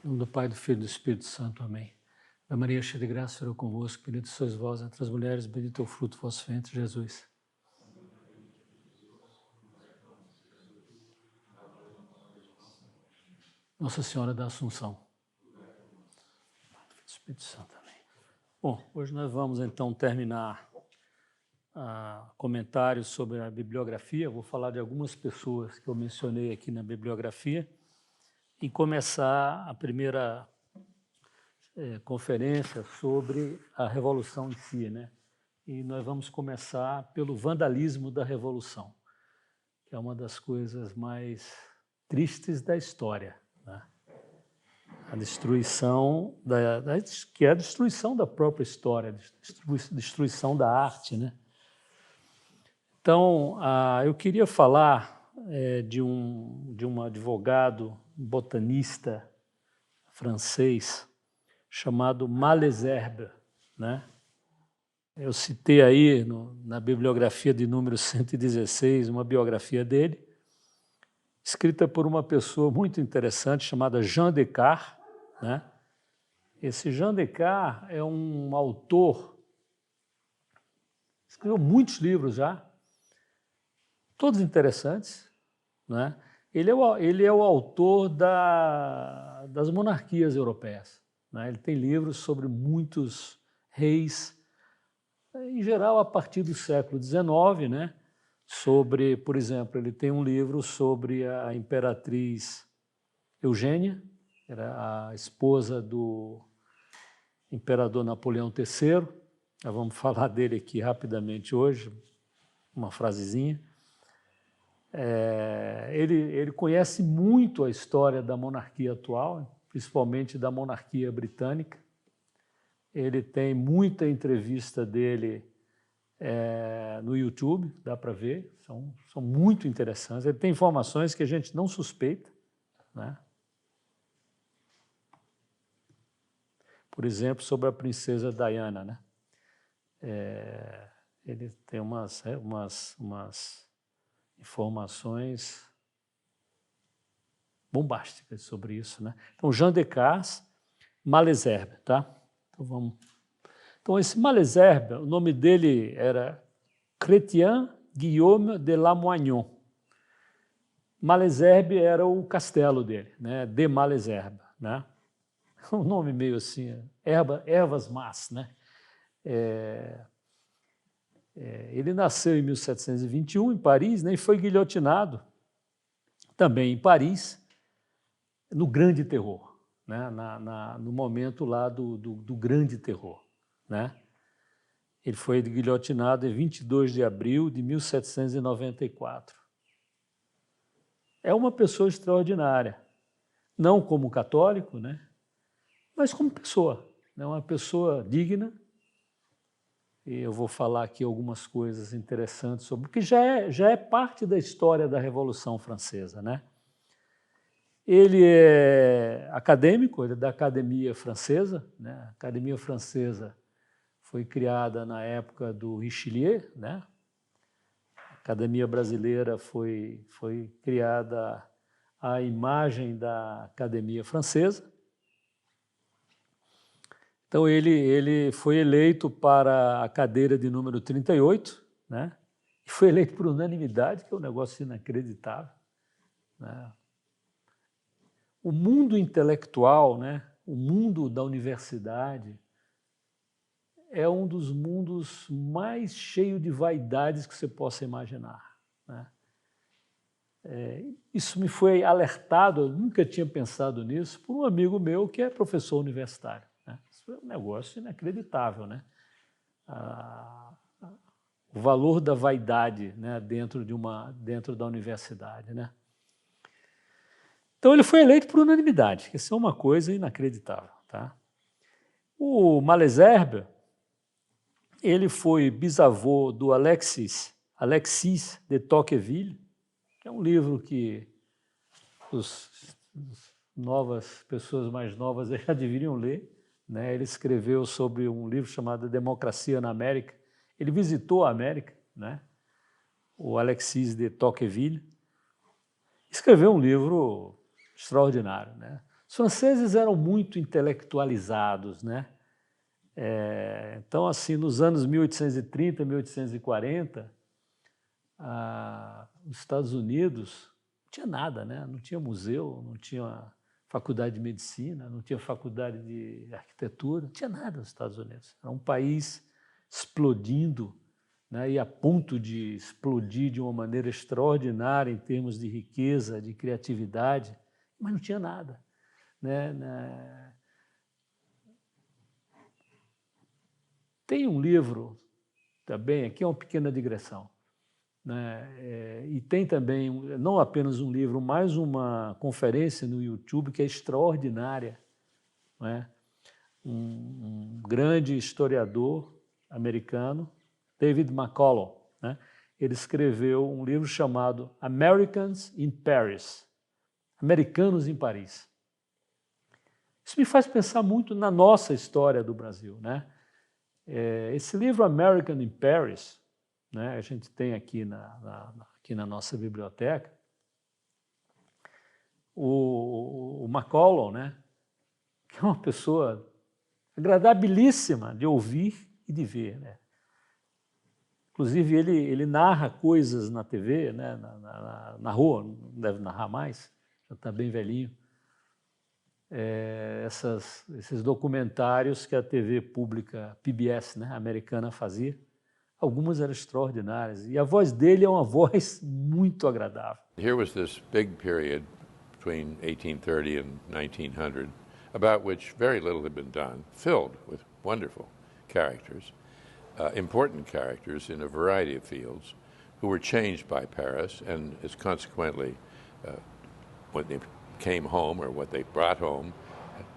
Em nome do Pai, do Filho e do Espírito Santo. Amém. Da Maria, cheia de graça, o Senhor é convosco. Bendita sois vós entre as mulheres, bendito é o fruto do vosso ventre, Jesus. Nossa Senhora da Assunção. Espírito Santo. Amém. Bom, hoje nós vamos então terminar comentários sobre a bibliografia. Vou falar de algumas pessoas que eu mencionei aqui na bibliografia e começar a primeira conferência sobre a Revolução em si, né? E nós vamos começar pelo vandalismo da Revolução, que é uma das coisas mais tristes da história, né? A destruição que é a destruição da própria história, destruição da arte, né? Então, eu queria falar de um advogado botanista francês chamado Malesherbes, né? Eu citei aí na bibliografia de número 116 uma biografia dele, escrita por uma pessoa muito interessante chamada Jean Descartes, né? Esse Jean Descartes é um autor, escreveu muitos livros já, todos interessantes, né? Ele é o autor das monarquias europeias, né? Ele tem livros sobre muitos reis, em geral a partir do século XIX, né? Sobre, por exemplo, ele tem um livro sobre a imperatriz Eugênia, era a esposa do imperador Napoleão III. Nós vamos falar dele aqui rapidamente hoje, uma frasezinha. Ele conhece muito a história da monarquia atual, principalmente da monarquia britânica. Ele tem muita entrevista dele no YouTube, dá para ver, são muito interessantes. Ele tem informações que a gente não suspeita, né? Por exemplo, sobre a princesa Diana, né? Ele tem umas informações bombásticas sobre isso, né? Então, Jean Descartes, Malesherbes, tá? Então, esse Malesherbes, o nome dele era Chrétien Guillaume de Lamoignon. Malesherbes era o castelo dele, né? De Malesherbes, né? Um nome meio assim, ervas más, né? Ele nasceu em 1721 em Paris, né? E foi guilhotinado também em Paris, no Grande Terror, né? No momento lá do Grande Terror, né? Ele foi guilhotinado em 22 de abril de 1794. É uma pessoa extraordinária, não como católico, né? Mas como pessoa, né? Uma pessoa digna. E eu vou falar aqui algumas coisas interessantes sobre, porque já é parte da história da Revolução Francesa, né? Ele é acadêmico, ele é da Academia Francesa, né? A Academia Francesa foi criada na época do Richelieu, né? A Academia Brasileira foi criada à imagem da Academia Francesa. Então, ele foi eleito para a cadeira de número 38, né? E foi eleito por unanimidade, que é um negócio inacreditável, né? O mundo intelectual, né? O mundo da universidade, é um dos mundos mais cheios de vaidades que você possa imaginar, né? Isso me foi alertado, eu nunca tinha pensado nisso, por um amigo meu que é professor universitário, né? Isso é um negócio inacreditável, né? O valor da vaidade, né? dentro da universidade, né? Então ele foi eleito por unanimidade, isso é uma coisa inacreditável, tá? O Malesherbes, ele foi bisavô do Alexis de Tocqueville, que é um livro que as pessoas mais novas já deveriam ler, né? Ele escreveu sobre um livro chamado Democracia na América. Ele visitou a América, né? O Alexis de Tocqueville. Escreveu um livro extraordinário, né? Os franceses eram muito intelectualizados, né? Então, assim, nos anos 1830, 1840, os Estados Unidos não tinha nada, né? Não tinha museu, não tinha faculdade de medicina, não tinha faculdade de arquitetura, não tinha nada nos Estados Unidos. Era um país explodindo, né? E a ponto de explodir de uma maneira extraordinária em termos de riqueza, de criatividade, mas não tinha nada, né? Tem um livro também, aqui é uma pequena digressão, né? E tem também, não apenas um livro, mais uma conferência no YouTube que é extraordinária, né? Um grande historiador americano, David McCullough, né? Ele escreveu um livro chamado Americans in Paris, Americanos em Paris. Isso me faz pensar muito na nossa história do Brasil, né? Esse livro American in Paris, né, a gente tem aqui aqui na nossa biblioteca, o McCullough, né, que é uma pessoa agradabilíssima de ouvir e de ver, né? Inclusive, ele narra coisas na TV, né, na rua, não deve narrar mais, já está bem velhinho, esses documentários que a TV pública, PBS, né, americana, fazia. Algumas eram extraordinárias. E a voz dele é uma voz muito agradável. Here was this big period between 1830 and 1900, about which very little had been done, filled with wonderful characters, important characters in a variety of fields, who were changed by Paris, and as consequently, when they came home, or what they brought home,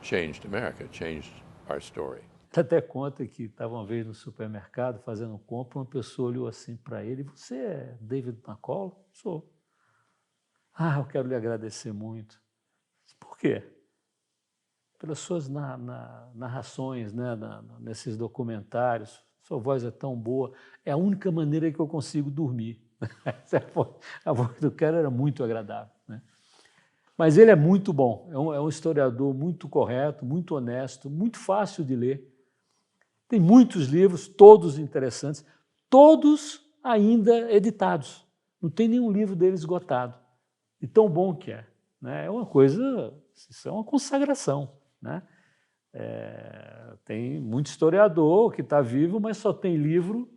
changed America, changed our story. Até conta que estava uma vez no supermercado fazendo compra, uma pessoa olhou assim para ele: "Você é David McCullough?" "Sou." "Ah, eu quero lhe agradecer muito." "Por quê?" "Pelas suas narrações, né, nesses documentários. Sua voz é tão boa, é a única maneira que eu consigo dormir." A voz do cara era muito agradável, né? Mas ele é muito bom, é um historiador muito correto, muito honesto, muito fácil de ler. Tem muitos livros, todos interessantes, todos ainda editados. Não tem nenhum livro dele esgotado. E tão bom que é, né? É uma coisa, isso é uma consagração, né? Tem muito historiador que está vivo, mas só tem livro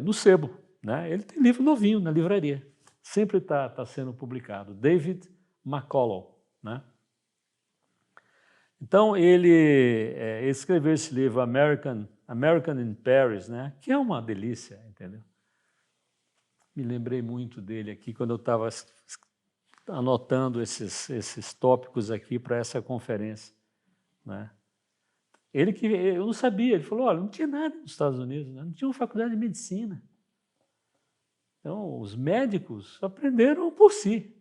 no sebo, né? Ele tem livro novinho na livraria, sempre está sendo publicado. David McCullough, né? Então, ele escreveu esse livro, American in Paris, né? Que é uma delícia, entendeu? Me lembrei muito dele aqui quando eu estava anotando esses tópicos aqui para essa conferência, né? Eu não sabia, ele falou: olha, não tinha nada nos Estados Unidos, né? Não tinha uma faculdade de medicina. Então, os médicos aprenderam por si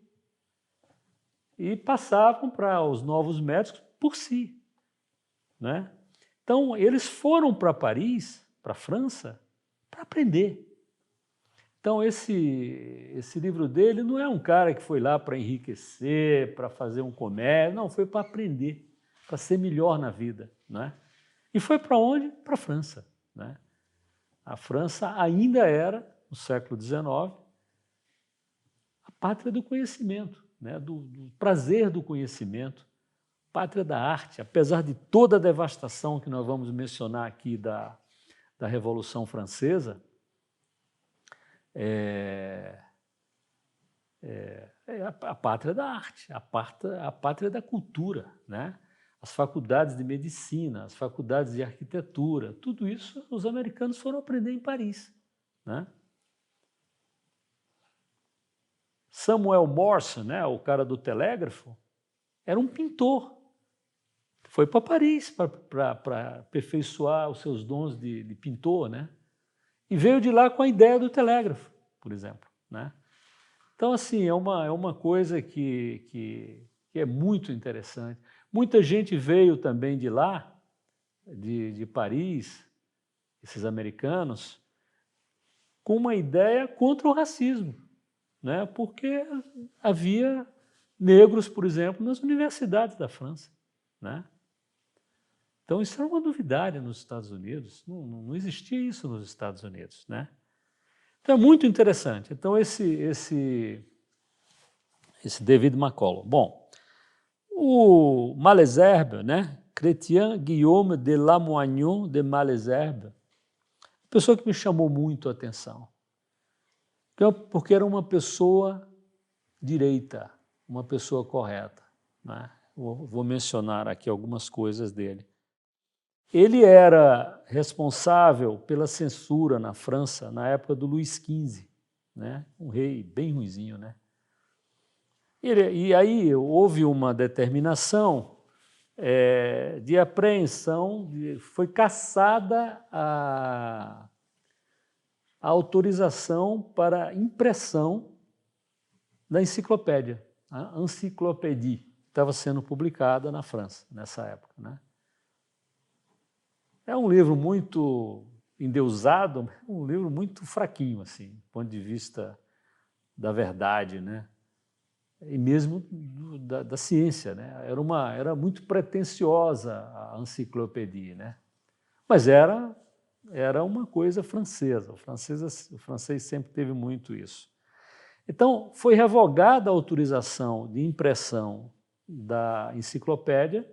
e passavam para os novos médicos por si, né? Então, eles foram para Paris, para a França, para aprender. Então, esse livro dele não é um cara que foi lá para enriquecer, para fazer um comércio, não, foi para aprender, para ser melhor na vida, né? E foi para onde? Para a França, né? A França ainda era, no século XIX, a pátria do conhecimento, né? do prazer do conhecimento, pátria da arte, apesar de toda a devastação que nós vamos mencionar aqui da Revolução Francesa, a pátria da arte, a pátria da cultura, né? As faculdades de medicina, as faculdades de arquitetura, tudo isso os americanos foram aprender em Paris, né? Samuel Morse, né, o cara do telégrafo, era um pintor. Foi para Paris para aperfeiçoar os seus dons de pintor, né? E veio de lá com a ideia do telégrafo, por exemplo, né? Então, assim, é uma coisa que é muito interessante. Muita gente veio também de lá, de Paris, esses americanos, com uma ideia contra o racismo, né? Porque havia negros, por exemplo, nas universidades da França, né? Então, isso era uma novidade nos Estados Unidos, não existia isso nos Estados Unidos, né? Então, é muito interessante. Então, esse David McCullough. Bom, o Malesherbes, né? Chrétien Guillaume de Lamoignon de Malesherbes, pessoa que me chamou muito a atenção, porque era uma pessoa direita, uma pessoa correta, né? Vou mencionar aqui algumas coisas dele. Ele era responsável pela censura na França na época do Luís XV, né? Um rei bem ruinzinho, né? E aí houve uma determinação de apreensão, foi cassada a autorização para impressão da enciclopédia, a Encyclopédie, que estava sendo publicada na França nessa época, né? É um livro muito endeusado, um livro muito fraquinho, assim, do ponto de vista da verdade, né? E mesmo da ciência, né? Era muito pretensiosa a Encyclopédie, né? Mas era uma coisa francesa. O francês sempre teve muito isso. Então, foi revogada a autorização de impressão da enciclopédia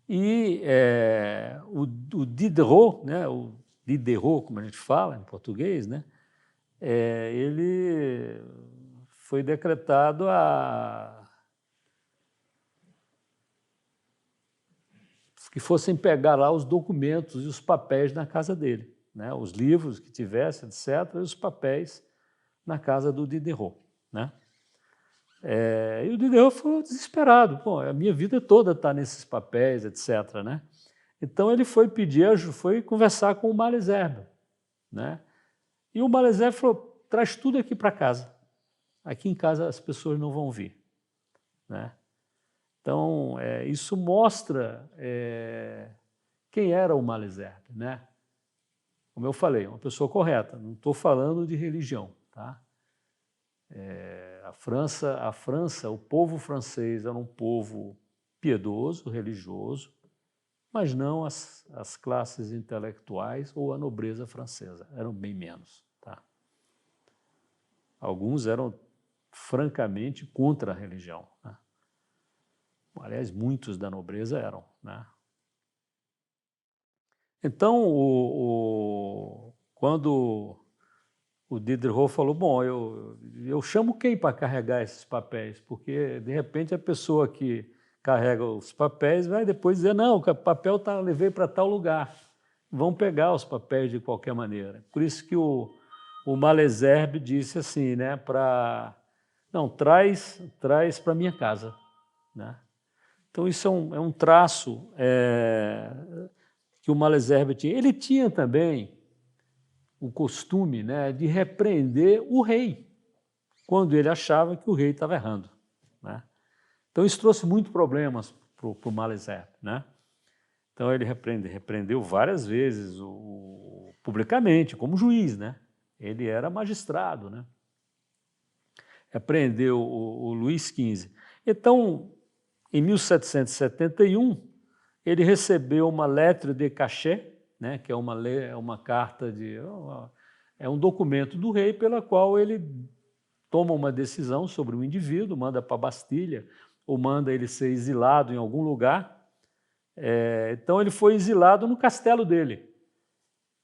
e o Diderot, né, o Diderot, como a gente fala em português, né, ele foi decretado que fossem pegar lá os documentos e os papéis na casa dele, né, os livros que tivesse, etc., e os papéis na casa do Diderot, né? E o Diderot ficou desesperado. Pô, a minha vida toda está nesses papéis, etc., né? Então ele foi foi conversar com o Malesherbes, né? E o Malesherbes falou: traz tudo aqui para casa. Aqui em casa as pessoas não vão vir, né? Então isso mostra quem era o Malesherbes, né? Como eu falei, uma pessoa correta. Não estou falando de religião, tá? A França, o povo francês era um povo piedoso, religioso, mas não as classes intelectuais ou a nobreza francesa, eram bem menos. Tá? Alguns eram francamente contra a religião, né? Aliás, muitos da nobreza eram, né? Então, quando o Diderot falou: bom, eu chamo quem para carregar esses papéis? Porque, de repente, a pessoa que carrega os papéis vai depois dizer: não, o papel levei para tal lugar. Vão pegar os papéis de qualquer maneira. Por isso que o Malesherbes disse assim, né, não, traz para minha casa, né? Então, isso é um traço que o Malesherbes tinha. Ele tinha também o costume, né, de repreender o rei, quando ele achava que o rei estava errando, né? Então, isso trouxe muitos problemas para o Malesherbes, né? Então, ele repreendeu várias vezes, publicamente, como juiz, né? Ele era magistrado, né? Repreendeu o Luís XV. Então, em 1771, ele recebeu uma lettre de cachet, né, que é uma carta é um documento do rei pela qual ele toma uma decisão sobre o indivíduo, manda para a Bastilha ou manda ele ser exilado em algum lugar. Então ele foi exilado no castelo dele,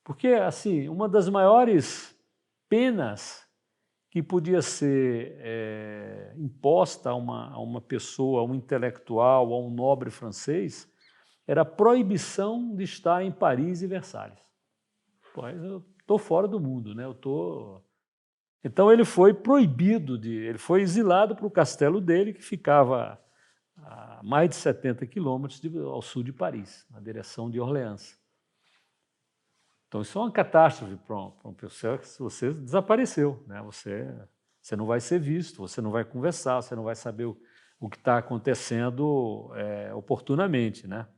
porque assim uma das maiores penas que podia ser imposta a uma pessoa, a um intelectual, a um nobre francês, era a proibição de estar em Paris e Versalhes. Pô, eu estou fora do mundo, né? Então ele foi proibido, ele foi exilado para o castelo dele, que ficava a mais de 70 quilômetros ao sul de Paris, na direção de Orleans. Então isso é uma catástrofe para uma pessoa que você desapareceu, né? Você não vai ser visto, você não vai conversar, você não vai saber o que está acontecendo oportunamente, né?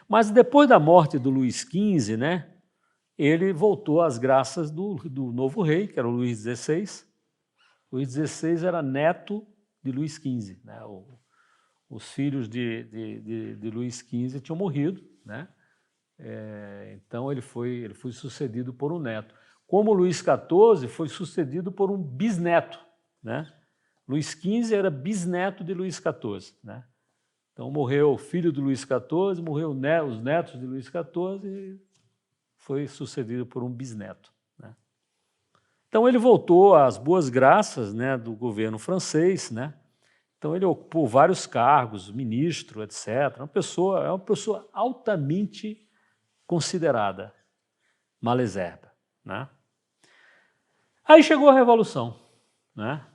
Mas depois da morte do Luís XV, né, ele voltou às graças do novo rei, que era o Luís XVI, Luís XVI era neto de Luís XV, né? Os filhos de Luís XV tinham morrido, né? Então ele foi sucedido por um neto. Como Luís XIV foi sucedido por um bisneto, né? Luís XV era bisneto de Luís XIV, né? Então morreu o filho de Luís XIV, morreu os netos de Luís XIV e foi sucedido por um bisneto, né? Então ele voltou às boas graças, né, do governo francês, né? Então ele ocupou vários cargos, ministro, etc. É uma pessoa altamente considerada, Malesherbes, né? Aí chegou a Revolução, né?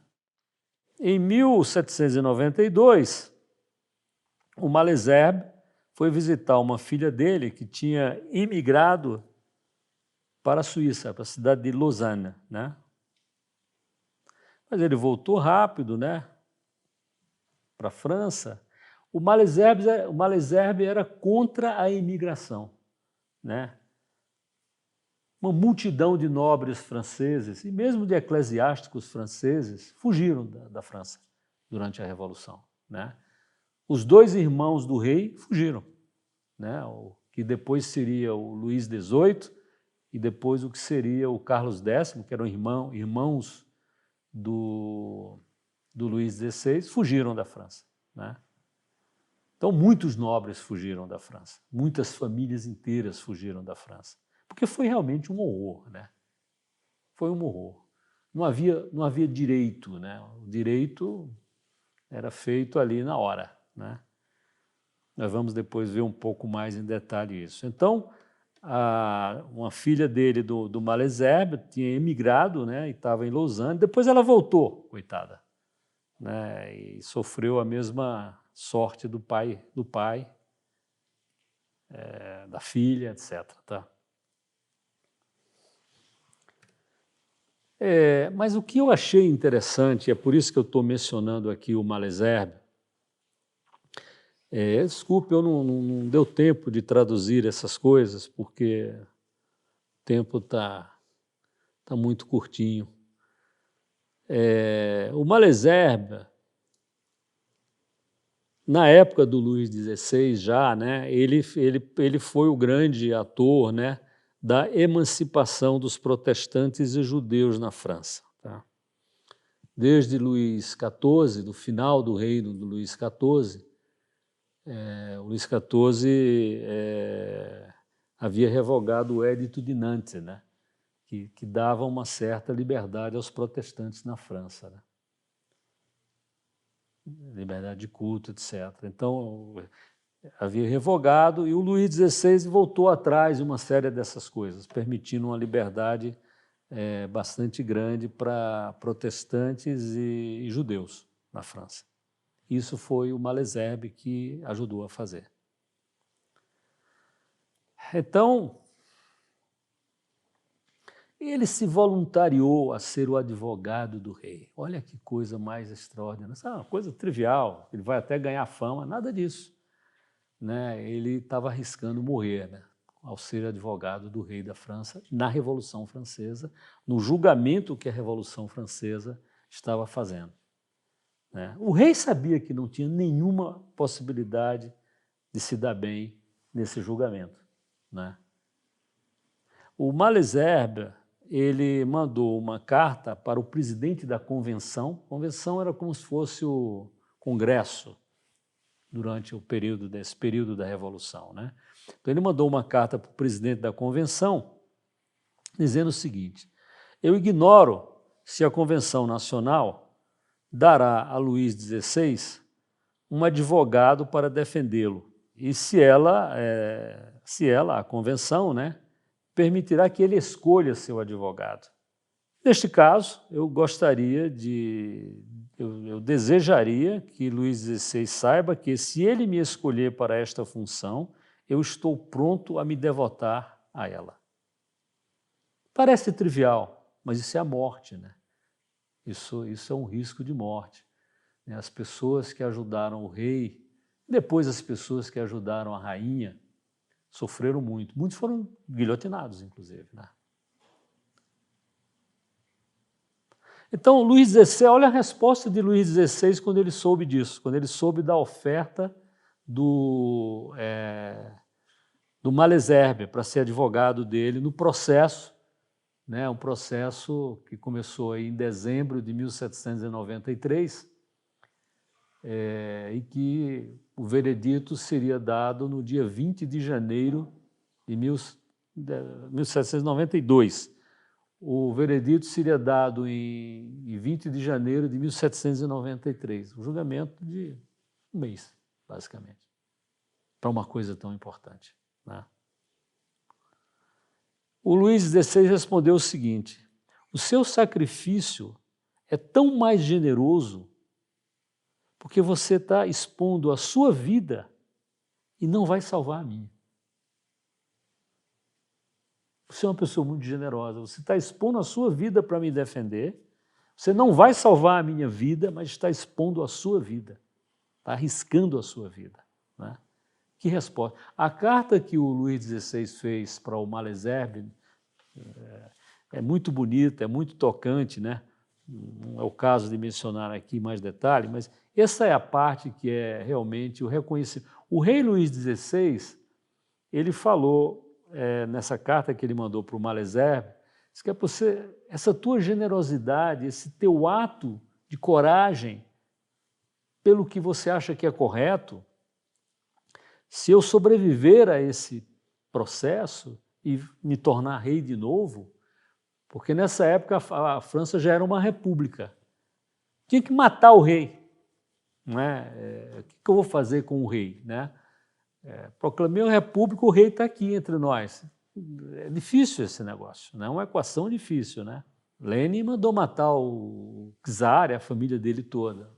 Em 1792, o Malesherbes foi visitar uma filha dele que tinha imigrado para a Suíça, para a cidade de Lausanne, né? Mas ele voltou rápido, né, para a França. O Malesherbes era contra a imigração, né? Uma multidão de nobres franceses e mesmo de eclesiásticos franceses fugiram da França durante a Revolução, né? Os dois irmãos do rei fugiram, né? O que depois seria o Luís XVIII e depois o que seria o Carlos X, que eram irmãos do Luís XVI, fugiram da França, né? Então muitos nobres fugiram da França, muitas famílias inteiras fugiram da França, porque foi realmente um horror, né? Foi um horror. Não havia direito, né? O direito era feito ali na hora, né? Nós vamos depois ver um pouco mais em detalhe isso. Então, uma filha dele, do Malesherbes, tinha emigrado, né, e estava em Lausanne. Depois ela voltou, coitada, né, e sofreu a mesma sorte do pai, da filha, etc. Tá? Mas o que eu achei interessante, é por isso que eu estou mencionando aqui o Malesherbes. Desculpe, eu não deu tempo de traduzir essas coisas, porque o tempo está muito curtinho. O Malesherbes, na época do Luís XVI já, né, ele foi o grande ator, né, da emancipação dos protestantes e judeus na França. Tá? Desde Luís XIV, do final do reino do Luís XIV, o Luís XIV havia revogado o Edito de Nantes, né, que dava uma certa liberdade aos protestantes na França, né? Liberdade de culto, etc. Então, havia revogado e o Luís XVI voltou atrás de uma série dessas coisas, permitindo uma liberdade bastante grande para protestantes e judeus na França. Isso foi o Malesherbes que ajudou a fazer. Então, ele se voluntariou a ser o advogado do rei. Olha que coisa mais extraordinária. Essa é uma coisa trivial, ele vai até ganhar fama, nada disso, né? Ele estava arriscando morrer, né, ao ser advogado do rei da França na Revolução Francesa, no julgamento que a Revolução Francesa estava fazendo, né? O rei sabia que não tinha nenhuma possibilidade de se dar bem nesse julgamento, né? O Malesherbes, ele mandou uma carta para o presidente da convenção. A convenção era como se fosse o Congresso durante esse período da Revolução, né? Então ele mandou uma carta para o presidente da convenção dizendo o seguinte: eu ignoro se a Convenção Nacional dará a Luís XVI um advogado para defendê-lo e se ela, a convenção, né, permitirá que ele escolha seu advogado. Neste caso, eu desejaria que Luís XVI saiba que, se ele me escolher para esta função, eu estou pronto a me devotar a ela. Parece trivial, mas isso é a morte, né? Isso é um risco de morte. As pessoas que ajudaram o rei, depois as pessoas que ajudaram a rainha, sofreram muito. Muitos foram guilhotinados, inclusive, né? Então, Luís XVI, olha a resposta de Luís XVI quando ele soube disso, quando ele soube da oferta do Malesherbes para ser advogado dele no processo, né, um processo que começou aí em dezembro de 1793, e que o veredito seria dado no dia 20 de janeiro de 1792. O veredito seria dado em 20 de janeiro de 1793. Um julgamento de um mês, basicamente, para uma coisa tão importante, né? O Luís XVI respondeu o seguinte: o seu sacrifício é tão mais generoso porque você está expondo a sua vida e não vai salvar a minha. Você é uma pessoa muito generosa, você está expondo a sua vida para me defender, você não vai salvar a minha vida, mas está expondo a sua vida, está arriscando a sua vida, né? Que resposta. A carta que o Luís XVI fez para o Malesherbes é muito bonita, é muito tocante, né? Não é o caso de mencionar aqui mais detalhe, mas essa é a parte que é realmente o reconhecimento. O rei Luís XVI, ele falou nessa carta que ele mandou para o Malesherbes, diz que essa tua generosidade, esse teu ato de coragem pelo que você acha que é correto, se eu sobreviver a esse processo e me tornar rei de novo, porque nessa época a França já era uma república, tinha que matar o rei, né? O que eu vou fazer com o rei, né? Proclamei a república, o rei está aqui entre nós. É difícil esse negócio, né? É uma equação difícil, né? Lenin mandou matar o czar e a família dele toda.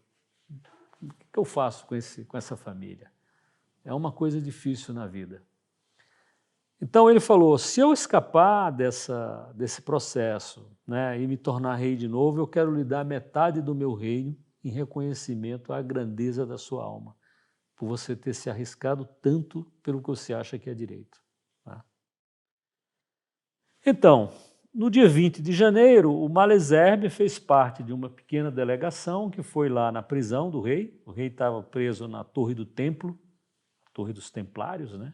O que eu faço com essa família? É uma coisa difícil na vida. Então ele falou, se eu escapar desse processo, né, e me tornar rei de novo, eu quero lhe dar metade do meu reino em reconhecimento à grandeza da sua alma, por você ter se arriscado tanto pelo que você acha que é direito. Tá? Então, no dia 20 de janeiro, o Malesherbes fez parte de uma pequena delegação que foi lá na prisão do rei. O rei estava preso na Torre do Templo, Torre dos Templários, né?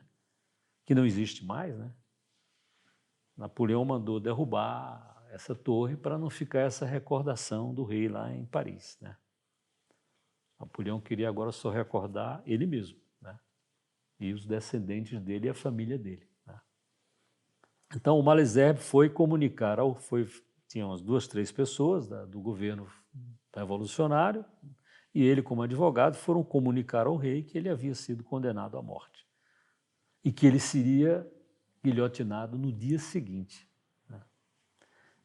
Que não existe mais, né? Napoleão mandou derrubar essa torre para não ficar essa recordação do rei lá em Paris, né? Napoleão queria agora só recordar ele mesmo, né? E os descendentes dele e a família dele, né? Então o Malesherbes foi comunicar, tinha umas 2, 3 pessoas do governo revolucionário, e ele, como advogado, foram comunicar ao rei que ele havia sido condenado à morte e que ele seria guilhotinado no dia seguinte, né?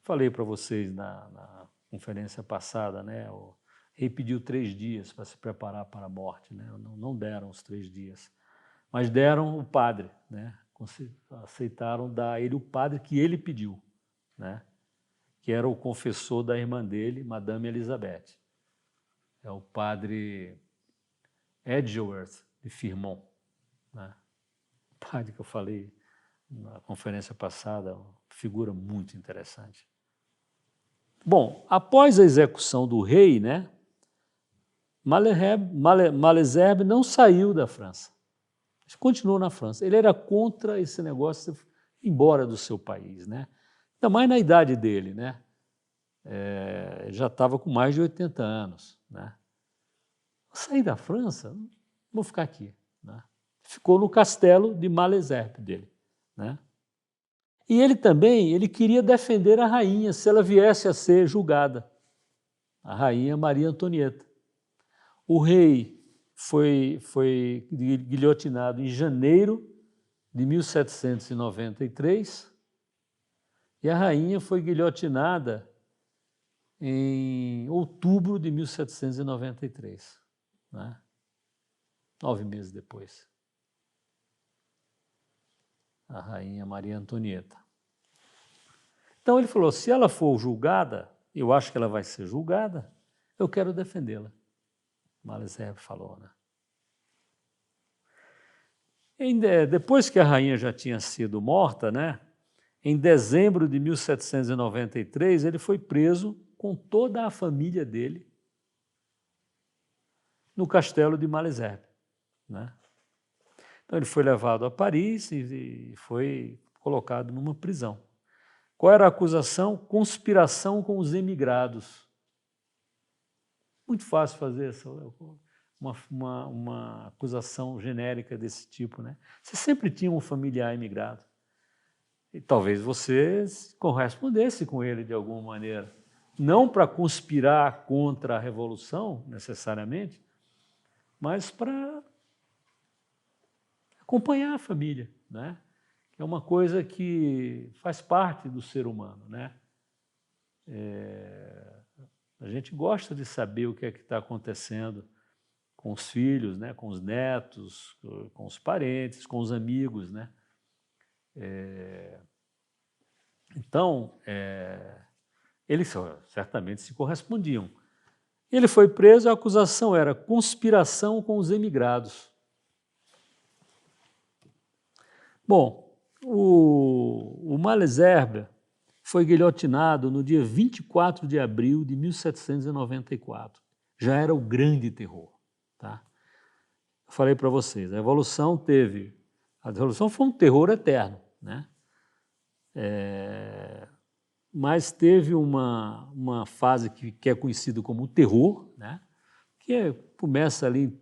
Falei para vocês na conferência passada, né? O rei pediu 3 dias para se preparar para a morte, né? Não deram os 3 dias, mas deram o padre, né? Aceitaram dar a ele o padre que ele pediu, né? Que era o confessor da irmã dele, Madame Elizabeth. É o padre Edgeworth de Firmont, né? O padre que eu falei na conferência passada, uma figura muito interessante. Bom, após a execução do rei, né, Malesherbes não saiu da França. Ele continuou na França. Ele era contra esse negócio de ir embora do seu país, né? Ainda mais na idade dele, né? Já estava com mais de 80 anos, né? Sair da França, vou ficar aqui, né? Ficou no castelo de Malesherbes dele, né? E ele queria defender a rainha se ela viesse a ser julgada, a rainha Maria Antonieta. O rei foi guilhotinado em janeiro de 1793 e a rainha foi guilhotinada em outubro de 1793, né? 9 meses depois. A rainha Maria Antonieta. Então ele falou, se ela for julgada, eu acho que ela vai ser julgada, eu quero defendê-la. Malesherbes falou, né? Depois que a rainha já tinha sido morta, né, em dezembro de 1793, ele foi preso com toda a família dele no castelo de Malesherbes, né? Então ele foi levado a Paris e foi colocado numa prisão. Qual era a acusação? Conspiração com os emigrados. Muito fácil fazer uma acusação genérica desse tipo, né? Você sempre tinha um familiar emigrado. E talvez você correspondesse com ele de alguma maneira. Não para conspirar contra a Revolução, necessariamente, mas para acompanhar a família, né? Que é uma coisa que faz parte do ser humano, né? A gente gosta de saber o que é que está acontecendo com os filhos, né? Com os netos, com os parentes, com os amigos, né? Então, eles certamente se correspondiam. Ele foi preso, a acusação era conspiração com os emigrados. Bom, o Malesherbes foi guilhotinado no dia 24 de abril de 1794. Já era o grande terror, tá? Eu falei para vocês, a Revolução foi um terror eterno, né? Mas teve uma fase que é conhecida como o terror, né? Que começa ali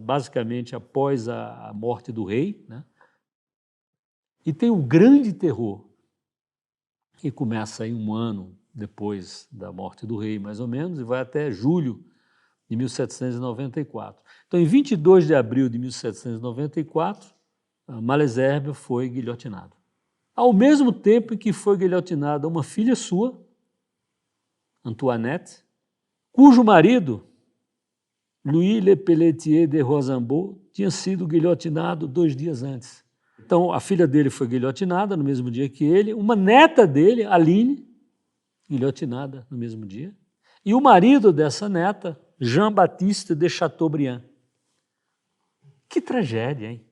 basicamente após a morte do rei, né? E tem o grande terror, que começa aí um ano depois da morte do rei, mais ou menos, e vai até julho de 1794. Então, em 22 de abril de 1794, Malesherbes foi guilhotinado. Ao mesmo tempo em que foi guilhotinada uma filha sua, Antoinette, cujo marido, Louis Le Pelletier de Rosambeau, tinha sido guilhotinado 2 dias antes. Então, a filha dele foi guilhotinada no mesmo dia que ele, uma neta dele, Aline, guilhotinada no mesmo dia, e o marido dessa neta, Jean-Baptiste de Chateaubriand. Que tragédia, hein?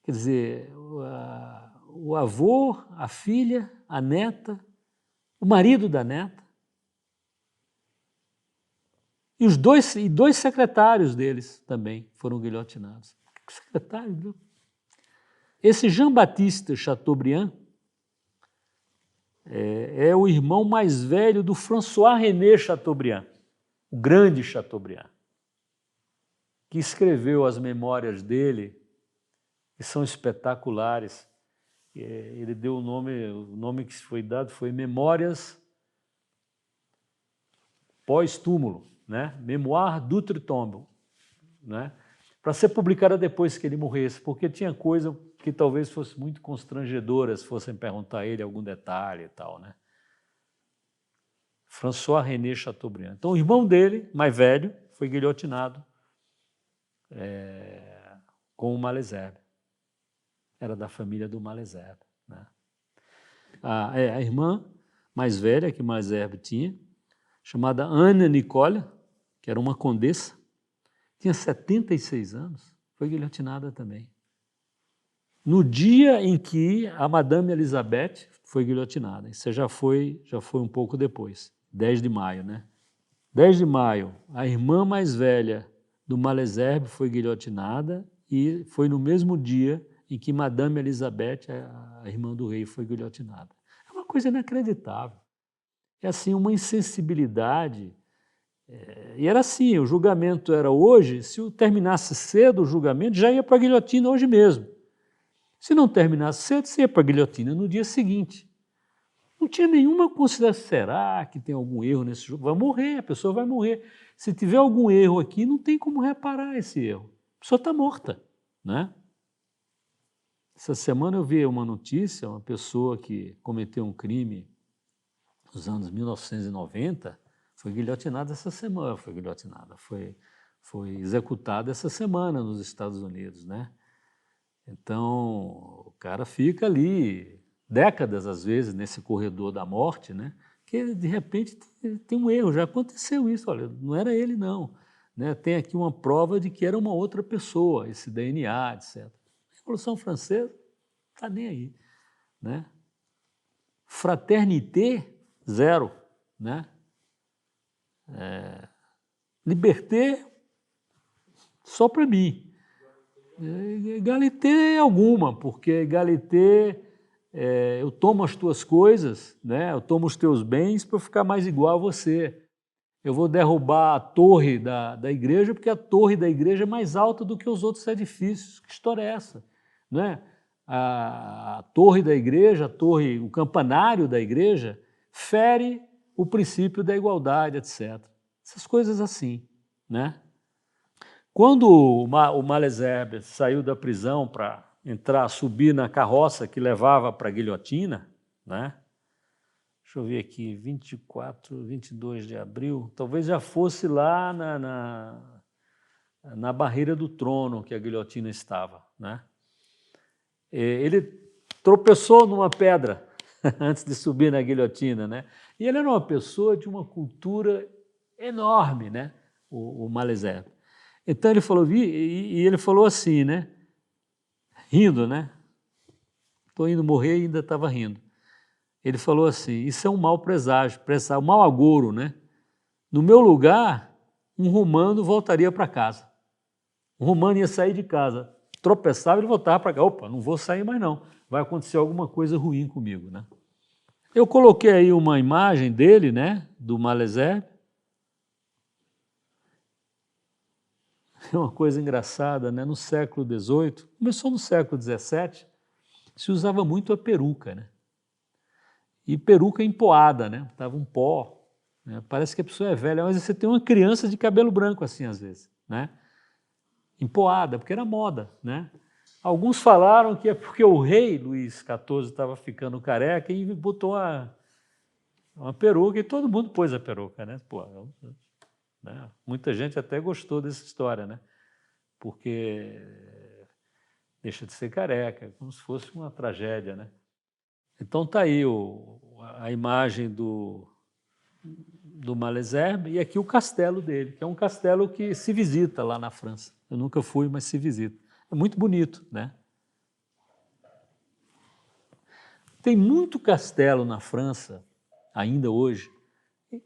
Quer dizer, o avô, a filha, a neta, o marido da neta, e dois secretários deles também foram guilhotinados. Que secretário, viu? Esse Jean-Baptiste Chateaubriand é o irmão mais velho do François-René Chateaubriand, o grande Chateaubriand, que escreveu as memórias dele, que são espetaculares. Ele deu o nome que foi dado foi Memórias pós-túmulo, né? Mémoire d'outre-tombe, né? Para ser publicada depois que ele morresse, porque tinha coisa que talvez fosse muito constrangedora se fossem perguntar a ele algum detalhe e tal, né? François-René Chateaubriand. Então, o irmão dele, mais velho, foi guilhotinado com o Malesherbes. Era da família do Malesherbes, né? A irmã mais velha que Malesherbes tinha, chamada Anne Nicole, que era uma condessa, tinha 76 anos, foi guilhotinada também. No dia em que a Madame Elizabeth foi guilhotinada. Isso já foi um pouco depois, 10 de maio, né? 10 de maio, a irmã mais velha do Malesherbes foi guilhotinada e foi no mesmo dia em que Madame Elizabeth, a irmã do rei, foi guilhotinada. É uma coisa inacreditável. É assim, uma insensibilidade. E era assim, o julgamento era hoje, se terminasse cedo o julgamento, já ia para a guilhotina hoje mesmo. Se não terminasse cedo, você ia para a guilhotina no dia seguinte. Não tinha nenhuma consideração, será que tem algum erro nesse jogo? Vai morrer, a pessoa vai morrer. Se tiver algum erro aqui, não tem como reparar esse erro. A pessoa está morta, né? Essa semana eu vi uma notícia, uma pessoa que cometeu um crime nos anos 1990, foi guilhotinada essa semana, foi executada essa semana nos Estados Unidos, né? Então, o cara fica ali décadas, às vezes, nesse corredor da morte, né? Que, de repente, tem um erro, já aconteceu isso, olha, não era ele, não. Né? Tem aqui uma prova de que era uma outra pessoa, esse DNA, etc. A Revolução Francesa está nem aí, né? Fraternité, zero, né? Liberté só para mim. Egalité alguma, porque egalité eu tomo as tuas coisas, né? Eu tomo os teus bens para ficar mais igual a você. Eu vou derrubar a torre da igreja porque a torre da igreja é mais alta do que os outros edifícios. Que história é essa? Né? A torre da igreja, o campanário da igreja, fere o princípio da igualdade, etc. Essas coisas assim, né? Quando o Malesherbes saiu da prisão para subir na carroça que levava para a guilhotina, né? Deixa eu ver aqui, 22 de abril, talvez já fosse lá na barreira do trono que a guilhotina estava, né? Ele tropeçou numa pedra antes de subir na guilhotina, né? E ele era uma pessoa de uma cultura enorme, né? O Malesherbes. Então ele falou, e ele falou assim, né? Rindo, né? Estou indo morrer e ainda estava rindo. Ele falou assim, isso é um mau presságio, um mau agouro, né? No meu lugar, um romano voltaria para casa. Um romano ia sair de casa, tropeçava e voltava para cá. Opa, não vou sair mais não, vai acontecer alguma coisa ruim comigo, né? Eu coloquei aí uma imagem dele, né? Do Malesherbes. É uma coisa engraçada, né? No século XVIII, começou no século XVII, se usava muito a peruca, né? E peruca empoada, né? Tava um pó, né? Parece que a pessoa é velha, mas você tem uma criança de cabelo branco assim às vezes, né? Empoada, porque era moda, né? Alguns falaram que é porque o rei Luís XIV estava ficando careca e botou uma peruca e todo mundo pôs a peruca, né? Pô, né? Muita gente até gostou dessa história, né? Porque deixa de ser careca, como se fosse uma tragédia, né? Então tá aí a imagem do Malesherbes e aqui o castelo dele, que é um castelo que se visita lá na França. Eu nunca fui, mas se visita. É muito bonito, né? Tem muito castelo na França, ainda hoje,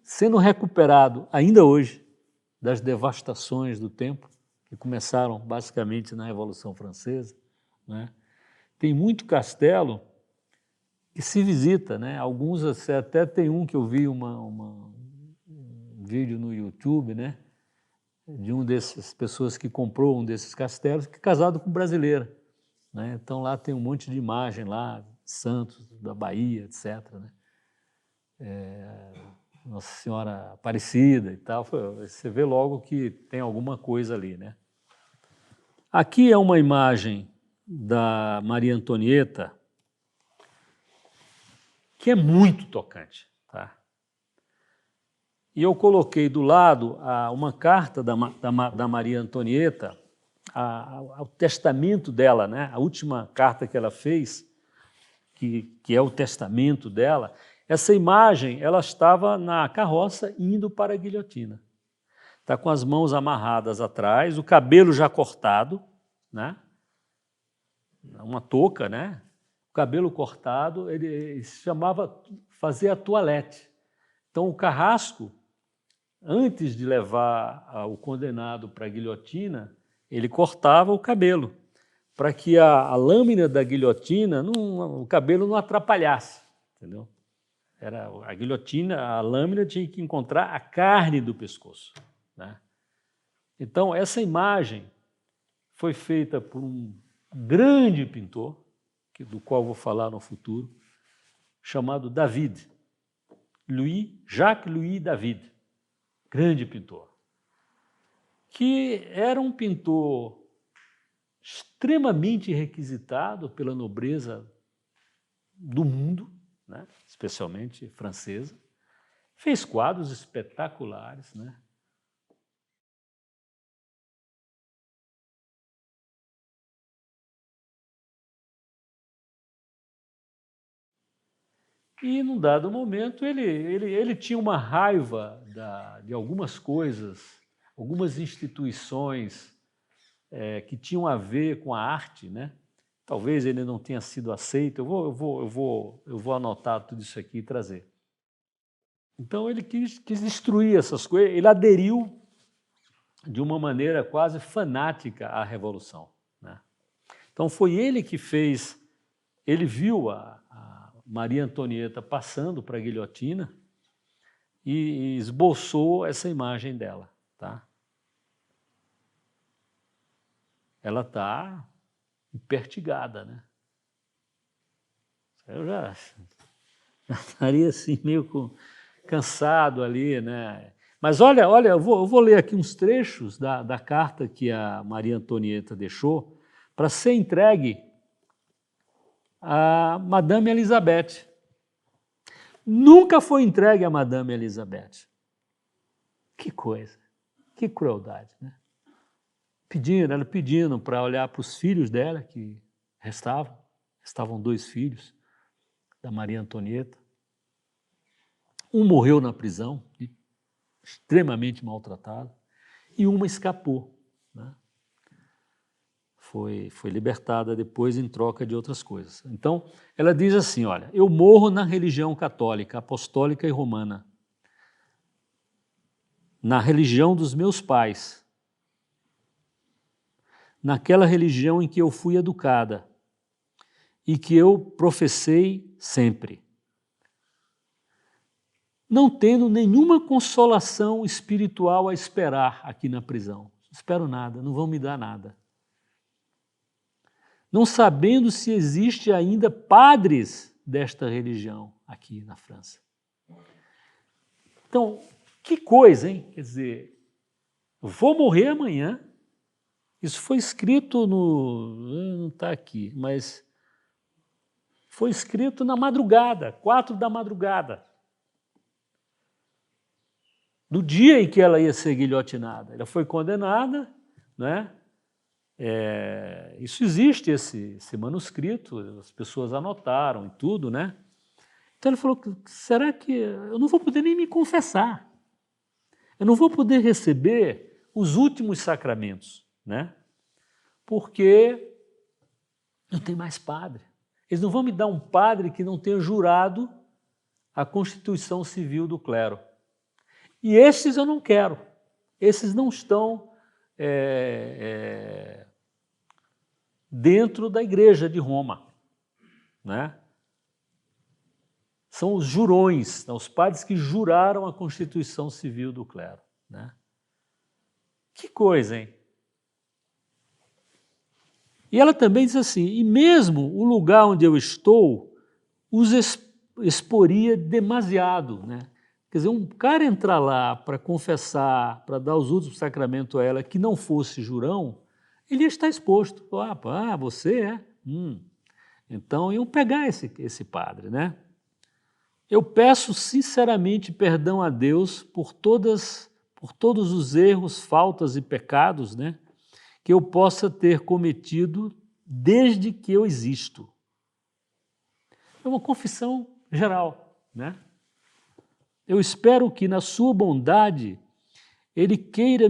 sendo recuperado ainda hoje das devastações do tempo, que começaram basicamente na Revolução Francesa, né? Tem muito castelo que se visita, né? Alguns até tem um que eu vi um vídeo no YouTube, né? De um dessas pessoas que comprou um desses castelos, que é casado com brasileira, né? Então lá tem um monte de imagem lá, santos da Bahia, etc., né? Nossa Senhora Aparecida e tal. Você vê logo que tem alguma coisa ali, né? Aqui é uma imagem da Maria Antonieta que é muito tocante, tá? E eu coloquei do lado uma carta da Maria Antonieta, o testamento dela, né? A última carta que ela fez, que é o testamento dela. Essa imagem, ela estava na carroça indo para a guilhotina. Está com as mãos amarradas atrás, o cabelo já cortado, né? Uma touca, né? O cabelo cortado, ele se chamava fazer a toilette. Então o carrasco, antes de levar o condenado para a guilhotina, ele cortava o cabelo, para que a lâmina da guilhotina, o cabelo não atrapalhasse, entendeu? Era a guilhotina, a lâmina tinha que encontrar a carne do pescoço, né? Então, essa imagem foi feita por um grande pintor, do qual vou falar no futuro, chamado David, Jacques Louis David, grande pintor, que era um pintor extremamente requisitado pela nobreza do mundo, né? Especialmente francesa, fez quadros espetaculares, né? E, num dado momento, ele tinha uma raiva de algumas coisas, algumas instituições que tinham a ver com a arte, né? Talvez ele não tenha sido aceito. Eu vou anotar tudo isso aqui e trazer. Então ele quis destruir essas coisas, ele aderiu de uma maneira quase fanática à Revolução, né? Então foi ele que fez, ele viu a Maria Antonieta passando para a guilhotina e esboçou essa imagem dela, tá? Ela está impertigada, né? Eu já estaria assim meio cansado ali, né? Mas olha, eu vou ler aqui uns trechos da carta que a Maria Antonieta deixou para ser entregue a Madame Elizabeth. Nunca foi entregue a Madame Elizabeth. Que coisa, que crueldade, né? Ela pedindo para olhar para os filhos dela, que estavam 2 filhos da Maria Antonieta. Um morreu na prisão, extremamente maltratado, e uma escapou, né? Foi libertada depois em troca de outras coisas. Então, ela diz assim, olha, eu morro na religião católica, apostólica e romana, na religião dos meus pais, naquela religião em que eu fui educada e que eu professei sempre, não tendo nenhuma consolação espiritual a esperar aqui na prisão. Não espero nada, não vão me dar nada. Não sabendo se existe ainda padres desta religião aqui na França. Então, que coisa, hein? Quer dizer, eu vou morrer amanhã. Isso foi escrito não está aqui, mas foi escrito na madrugada, 4 da madrugada, do dia em que ela ia ser guilhotinada. Ela foi condenada, né? Isso existe, esse manuscrito, as pessoas anotaram e tudo, né? Então ele falou, será que eu não vou poder nem me confessar? Eu não vou poder receber os últimos sacramentos, né? Porque não tem mais padre. Eles não vão me dar um padre que não tenha jurado a Constituição Civil do clero. E esses eu não quero. Esses não estão dentro da Igreja de Roma, né? São os jurões, os padres que juraram a Constituição Civil do clero, né? Que coisa, hein? E ela também diz assim, e mesmo o lugar onde eu estou os exporia demasiado, né? Quer dizer, um cara entrar lá para confessar, para dar os últimos sacramentos a ela, que não fosse jurão, ele ia estar exposto. Você é? Então iam pegar esse padre, né? Eu peço sinceramente perdão a Deus por todos os erros, faltas e pecados, né, que eu possa ter cometido desde que eu existo. É uma confissão geral, né? Eu espero que na sua bondade Ele queira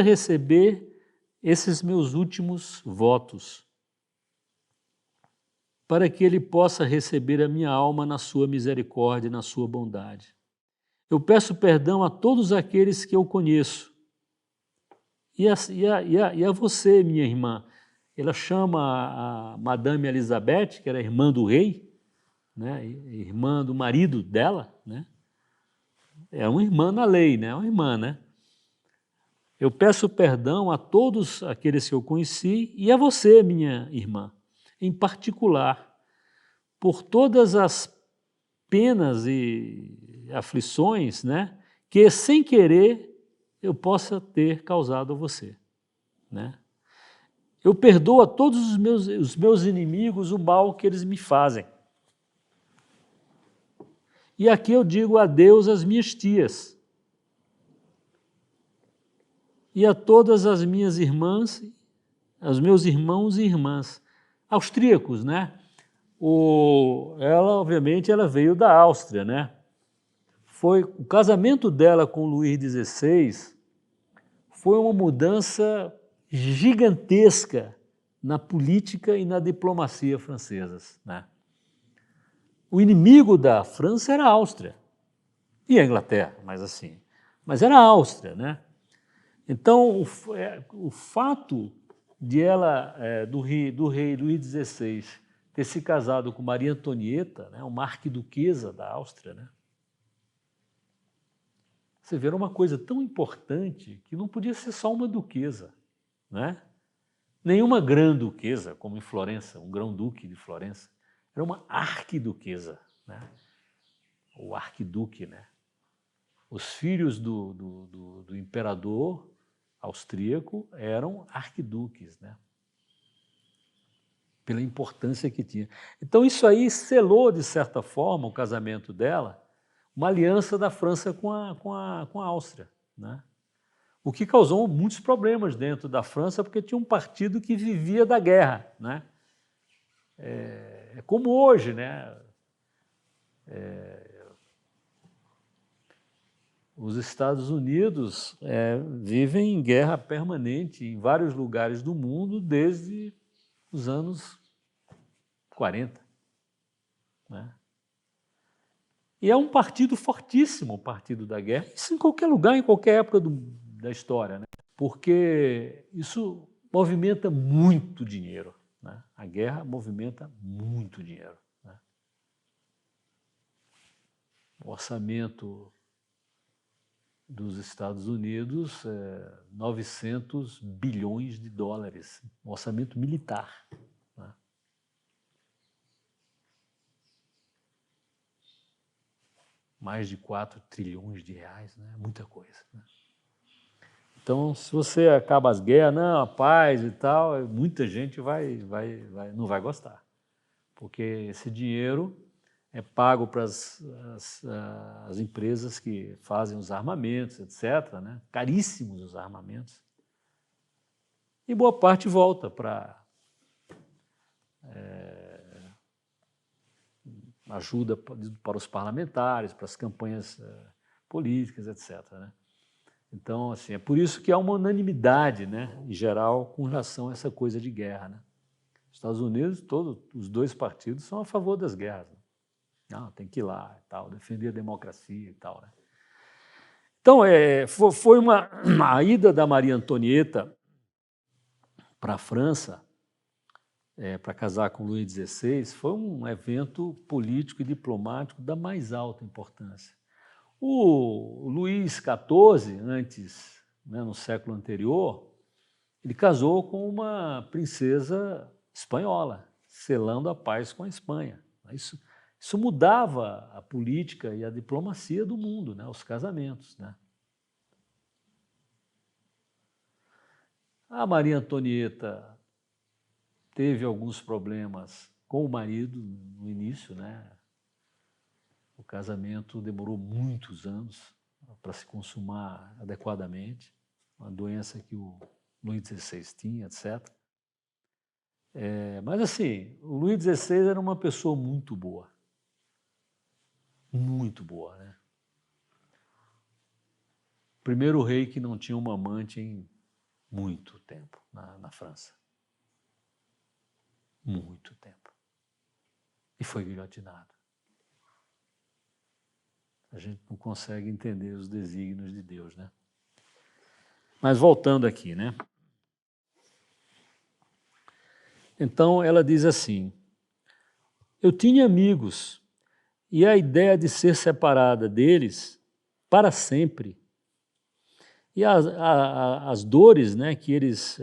receber esses meus últimos votos, para que Ele possa receber a minha alma na sua misericórdia e na sua bondade. Eu peço perdão a todos aqueles que eu conheço, e a você, minha irmã. Ela chama a Madame Elizabeth, que era irmã do rei, né, irmã do marido dela, né? É uma irmã na lei, né? É uma irmã, né? Eu peço perdão a todos aqueles que eu conheci e a você, minha irmã, em particular, por todas as penas e aflições, né, que sem querer eu possa ter causado a você, né? Eu perdoo a todos os meus inimigos o mal que eles me fazem. E aqui eu digo adeus às minhas tias e a todas as minhas irmãs, aos meus irmãos e irmãs austríacos, né? Ela, obviamente, ela veio da Áustria, né? Foi o casamento dela com Luís XVI foi uma mudança gigantesca na política e na diplomacia francesas, né? O inimigo da França era a Áustria, E a Inglaterra, mas era a Áustria, né? Então, o fato de ela, do rei Luís XVI, ter se casado com Maria Antonieta, né, uma arquiduquesa da Áustria, né? Você vê, era uma coisa tão importante que não podia ser só uma duquesa, né? Nenhuma grã-duquesa, como em Florença, um grão-duque de Florença, era uma arquiduquesa, né? O arquiduque, né? Os filhos do imperador austríaco eram arquiduques, né? Pela importância que tinha. Então isso aí selou, de certa forma, o casamento dela, uma aliança da França com a Áustria, né? O que causou muitos problemas dentro da França, porque tinha um partido que vivia da guerra, né? É como hoje, né? Os Estados Unidos vivem em guerra permanente em vários lugares do mundo desde os anos 40, né? E é um partido fortíssimo, o partido da guerra, isso em qualquer lugar, em qualquer época da história, né? Porque isso movimenta muito dinheiro, né? A guerra movimenta muito dinheiro, né? O orçamento dos Estados Unidos 900 bilhões de dólares, um orçamento militar, né? Mais de 4 trilhões de reais, né? Muita coisa, né? Então, se você acaba as guerras, não, a paz e tal, muita gente não vai gostar, porque esse dinheiro é pago para as empresas que fazem os armamentos, etc., né? Caríssimos os armamentos. E boa parte volta para ajuda para os parlamentares, para as campanhas políticas, etc., né? Então, assim, é por isso que há uma unanimidade, né, em geral, com relação a essa coisa de guerra, né? Os Estados Unidos, todos os dois partidos são a favor das guerras, né? Não, tem que ir lá e tal, defender a democracia e tal, né? Então, foi a ida da Maria Antonieta para a França, para casar com Luís XVI, foi um evento político e diplomático da mais alta importância. O Luís XIV, antes, né, no século anterior, ele casou com uma princesa espanhola, selando a paz com a Espanha. Isso mudava a política e a diplomacia do mundo, né, os casamentos, né? A Maria Antonieta teve alguns problemas com o marido no início, né? O casamento demorou muitos anos para se consumar adequadamente, uma doença que o Luís XVI tinha, etc. Mas assim, o Luís XVI era uma pessoa muito boa, né? Primeiro rei que não tinha uma amante em muito tempo na França. Muito tempo. E foi guilhotinado. A gente não consegue entender os desígnios de Deus, né? Mas voltando aqui, né? Então ela diz assim: eu tinha amigos e a ideia de ser separada deles para sempre e as dores, né, que eles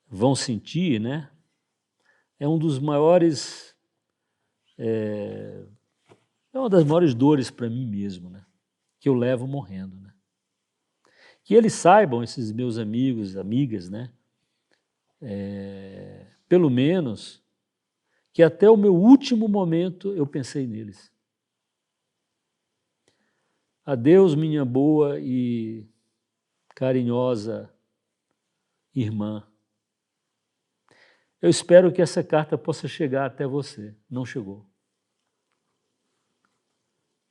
vão sentir, né, é um dos maiores é uma das maiores dores para mim mesmo, né, que eu levo morrendo, né. Que eles saibam, esses meus amigos, amigas, né, pelo menos que até o meu último momento eu pensei neles. Adeus, minha boa e carinhosa irmã. Eu espero que essa carta possa chegar até você. Não chegou.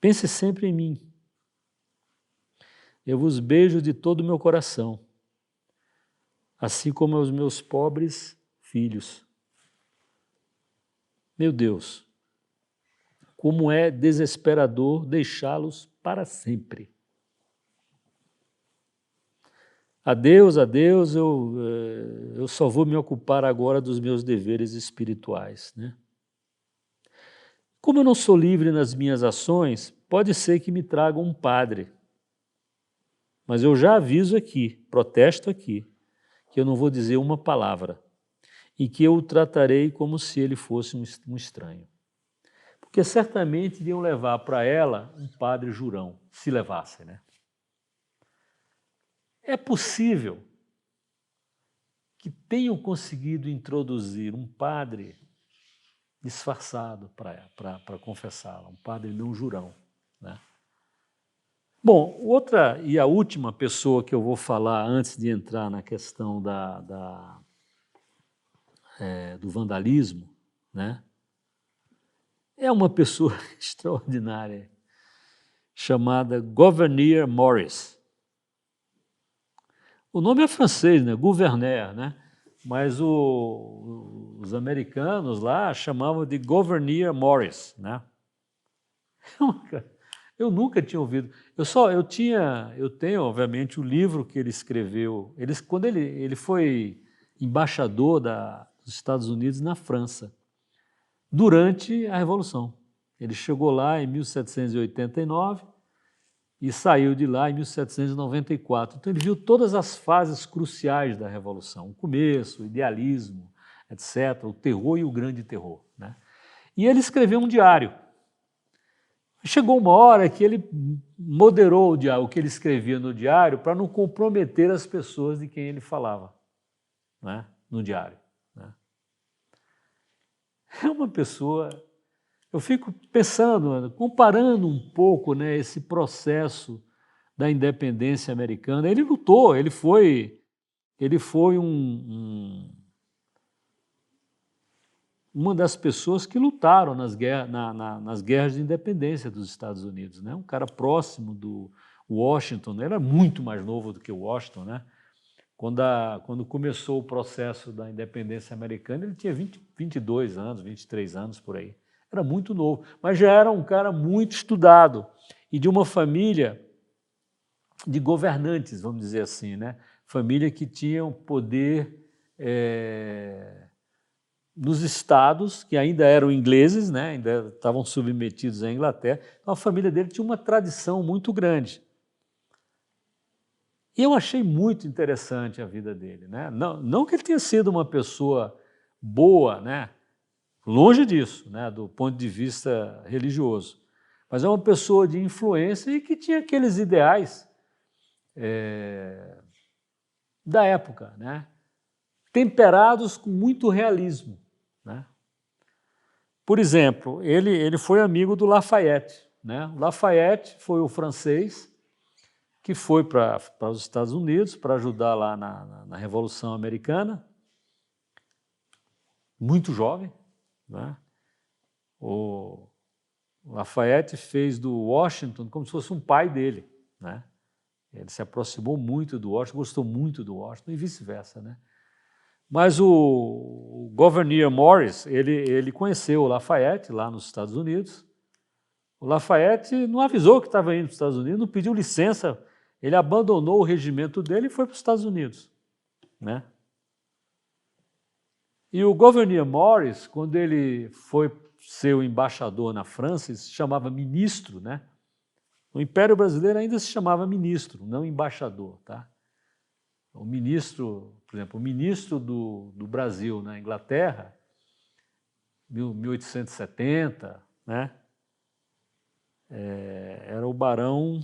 Pense sempre em mim. Eu vos beijo de todo o meu coração, assim como aos meus pobres filhos. Meu Deus, como é desesperador deixá-los para sempre. Adeus, adeus, eu só vou me ocupar agora dos meus deveres espirituais, né? Como eu não sou livre nas minhas ações, pode ser que me tragam um padre. Mas eu já aviso aqui, protesto aqui, que eu não vou dizer uma palavra e que eu o tratarei como se ele fosse um estranho. Porque certamente iriam levar para ela um padre jurão, se levassem, né? É possível que tenham conseguido introduzir um padre disfarçado para confessá-la, um padre não jurão, né? Bom, outra e a última pessoa que eu vou falar antes de entrar na questão do vandalismo, né, é uma pessoa extraordinária, chamada Gouverneur Morris. O nome é francês, né, Gouverneur, né, mas os americanos lá chamavam de Gouverneur Morris, né. Eu nunca tinha ouvido. Eu tenho, obviamente, o livro que ele escreveu. Quando ele foi embaixador dos Estados Unidos na França, durante a Revolução. Ele chegou lá em 1789 e saiu de lá em 1794. Então ele viu todas as fases cruciais da Revolução, o começo, o idealismo, etc., o terror e o grande terror, né? E ele escreveu um diário. Chegou uma hora que ele moderou o que ele escrevia no diário para não comprometer as pessoas de quem ele falava, né, no diário, né. É uma pessoa... Eu fico pensando, comparando um pouco, né, esse processo da independência americana. Ele lutou, ele foi uma das pessoas que lutaram nas guerras de independência dos Estados Unidos, né? Um cara próximo do Washington, ele era muito mais novo do que o Washington, né? Quando começou o processo da independência americana, ele tinha 22 anos, 23 anos, por aí. Era muito novo, mas já era um cara muito estudado e de uma família de governantes, vamos dizer assim, né? Família que tinha um poder... nos estados, que ainda eram ingleses, né, ainda estavam submetidos à Inglaterra. Então a família dele tinha uma tradição muito grande. E eu achei muito interessante a vida dele, né? Não que ele tenha sido uma pessoa boa, né? Longe disso, né, do ponto de vista religioso, mas é uma pessoa de influência e que tinha aqueles ideais da época, né? Temperados com muito realismo, né? Por exemplo, ele foi amigo do Lafayette, né? O Lafayette foi o francês que foi para os Estados Unidos para ajudar lá na Revolução Americana, muito jovem, né? O Lafayette fez do Washington como se fosse um pai dele, né? Ele se aproximou muito do Washington, gostou muito do Washington e vice-versa, né? Mas o Gouverneur Morris, ele conheceu o Lafayette lá nos Estados Unidos. O Lafayette não avisou que estava indo para os Estados Unidos, não pediu licença, ele abandonou o regimento dele e foi para os Estados Unidos, né? E o Gouverneur Morris, quando ele foi ser o embaixador na França, ele se chamava ministro, né? O Império Brasileiro ainda se chamava ministro, não embaixador, tá? O ministro, por exemplo, o ministro do Brasil na Inglaterra, 1870, né? Era o barão...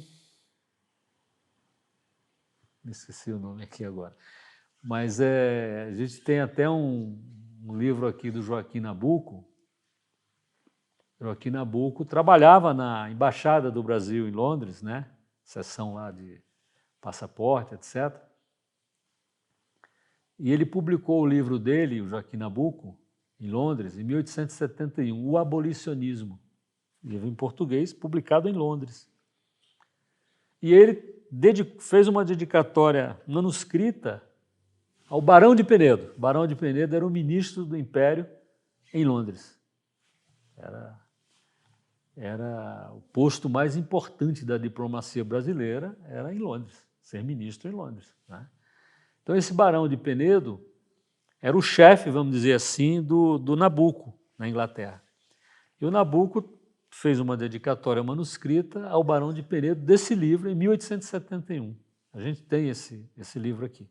Me esqueci o nome aqui agora. Mas a gente tem até um livro aqui do Joaquim Nabuco. Joaquim Nabuco trabalhava na Embaixada do Brasil em Londres, né? Seção lá de passaporte, etc. E ele publicou o livro dele, o Joaquim Nabuco, em Londres, em 1871, O Abolicionismo. Livro em português, publicado em Londres. E ele fez uma dedicatória manuscrita ao Barão de Penedo. O Barão de Penedo era o ministro do Império em Londres. era o posto mais importante da diplomacia brasileira, era em Londres, ser ministro em Londres, né? Então, esse Barão de Penedo era o chefe, vamos dizer assim, do Nabucco, na Inglaterra. E o Nabucco fez uma dedicatória manuscrita ao Barão de Penedo desse livro em 1871. A gente tem esse livro aqui.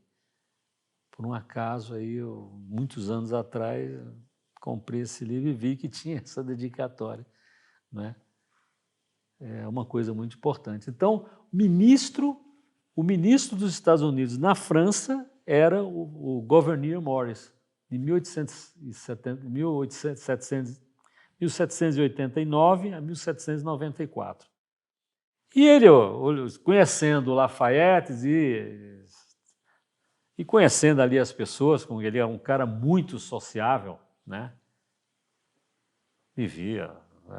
Por um acaso, aí, muitos anos atrás, comprei esse livro e vi que tinha essa dedicatória, né? É uma coisa muito importante. Então, o ministro dos Estados Unidos na França era o Gouverneur Morris, de 1789 a 1794. E ele, conhecendo Lafayette e conhecendo ali as pessoas, como ele era um cara muito sociável, né? Vivia.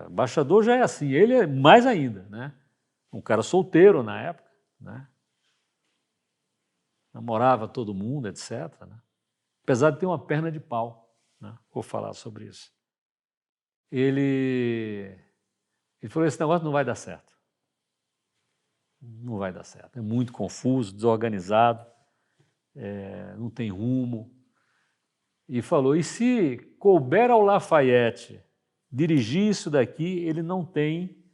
Embaixador já é assim, ele é mais ainda, né? Um cara solteiro na época, né? Namorava todo mundo, etc., né? Apesar de ter uma perna de pau, né? Vou falar sobre isso. Ele falou, esse negócio não vai dar certo. Não vai dar certo. É muito confuso, desorganizado, não tem rumo. E falou, e se couber ao Lafayette dirigir isso daqui, ele não tem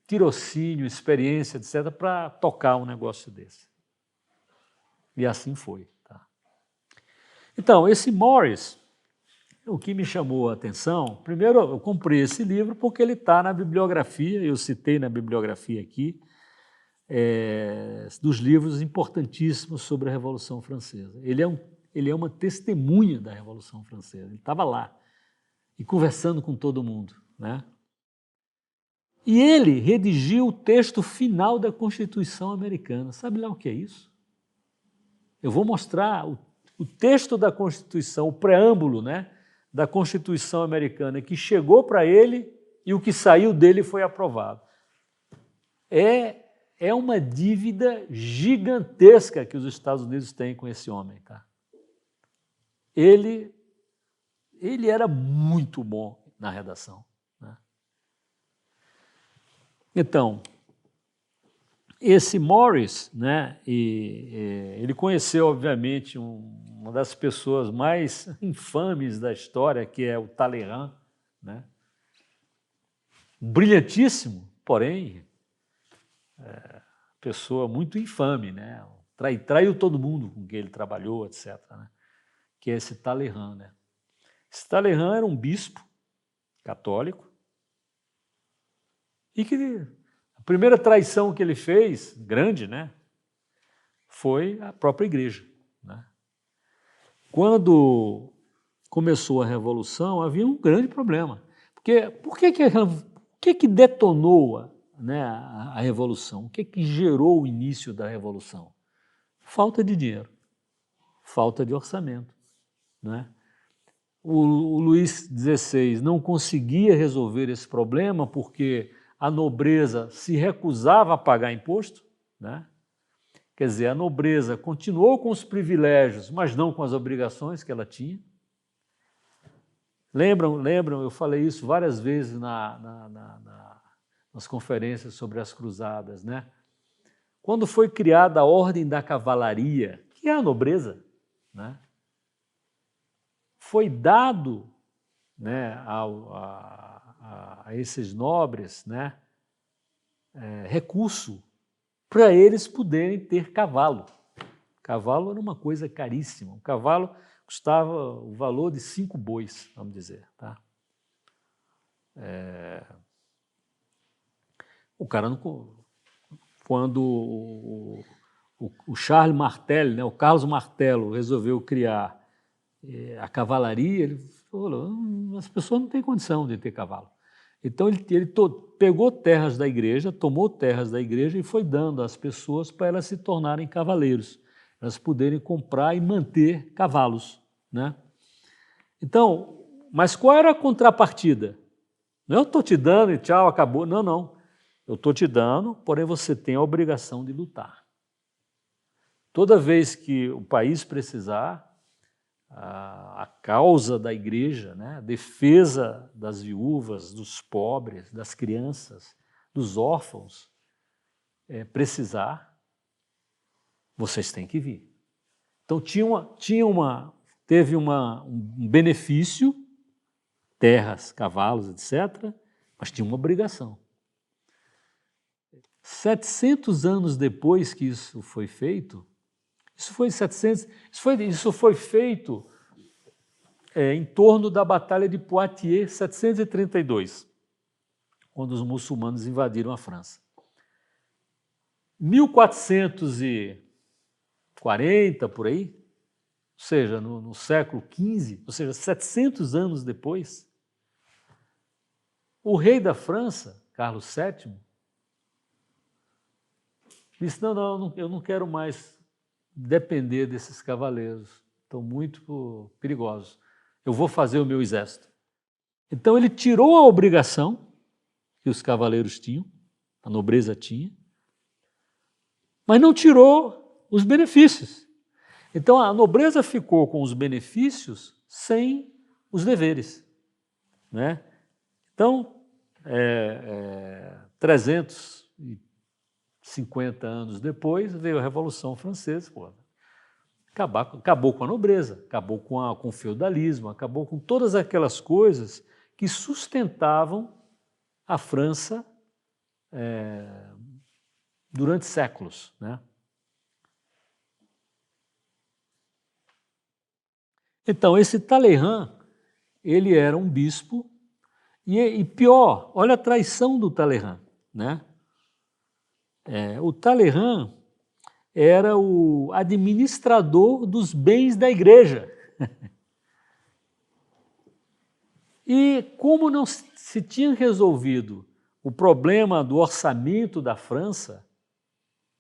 tirocínio, experiência, etc., para tocar um negócio desse. E assim foi. Tá? Então, esse Morris, o que me chamou a atenção, primeiro eu comprei esse livro porque ele está na bibliografia, eu citei na bibliografia aqui, dos livros importantíssimos sobre a Revolução Francesa. Ele é uma testemunha da Revolução Francesa, ele estava lá, e conversando com todo mundo, né? E ele redigiu o texto final da Constituição americana. Sabe lá o que é isso? Eu vou mostrar o texto da Constituição, o preâmbulo, né, da Constituição americana, que chegou para ele e o que saiu dele foi aprovado. É uma dívida gigantesca que os Estados Unidos têm com esse homem. Tá? Ele era muito bom na redação. Então, esse Morris, né, ele conheceu, obviamente, uma das pessoas mais infames da história, que é o Talleyrand, né, brilhantíssimo, porém, pessoa muito infame, né, traiu todo mundo com quem ele trabalhou, etc., né, que é esse Talleyrand. Né. Esse Talleyrand era um bispo católico, e que a primeira traição que ele fez, grande, né, foi a própria igreja. Né? Quando começou a Revolução, havia um grande problema. Por que detonou, né, a Revolução? O que gerou o início da Revolução? Falta de dinheiro, falta de orçamento. Né? O Luís XVI não conseguia resolver esse problema porque a nobreza se recusava a pagar imposto, né? Quer dizer, a nobreza continuou com os privilégios, mas não com as obrigações que ela tinha. Lembram? Eu falei isso várias vezes nas conferências sobre as cruzadas, né? Quando foi criada a Ordem da Cavalaria, que é a nobreza, né? Foi dado, né, a esses nobres, né, recurso para eles poderem ter cavalo. Cavalo era uma coisa caríssima. Um cavalo custava o valor de 5 bois, vamos dizer. Tá? O cara não... Quando o Charles Martel, né, o Carlos Martello, resolveu criar a cavalaria, ele falou, as pessoas não têm condição de ter cavalo. Então ele pegou terras da igreja, tomou terras da igreja e foi dando às pessoas para elas se tornarem cavaleiros, elas poderem comprar e manter cavalos. Né? Então, mas qual era a contrapartida? Não, eu estou te dando e tchau, acabou. Não, não. Eu estou te dando, porém você tem a obrigação de lutar. Toda vez que o país precisar, a causa da igreja, né? A defesa das viúvas, dos pobres, das crianças, dos órfãos, precisar, vocês têm que vir. Então teve um benefício, terras, cavalos, etc., mas tinha uma obrigação. 700 anos depois que isso foi feito, isso foi feito em torno da Batalha de Poitiers, 732, quando os muçulmanos invadiram a França. 1440, por aí, ou seja, no século XV, ou seja, 700 anos depois, o rei da França, Carlos VII, disse, não, eu não quero mais depender desses cavaleiros, estão muito perigosos, eu vou fazer o meu exército. Então ele tirou a obrigação que os cavaleiros tinham, a nobreza tinha, mas não tirou os benefícios. Então a nobreza ficou com os benefícios sem os deveres, né? Então, 350 anos depois, veio a Revolução Francesa, acabou com a nobreza, acabou com o feudalismo, acabou com todas aquelas coisas que sustentavam a França durante séculos, né? Então, esse Talleyrand, ele era um bispo, e pior, olha a traição do Talleyrand, né? O Talleyrand era o administrador dos bens da igreja. E como não se tinha resolvido o problema do orçamento da França,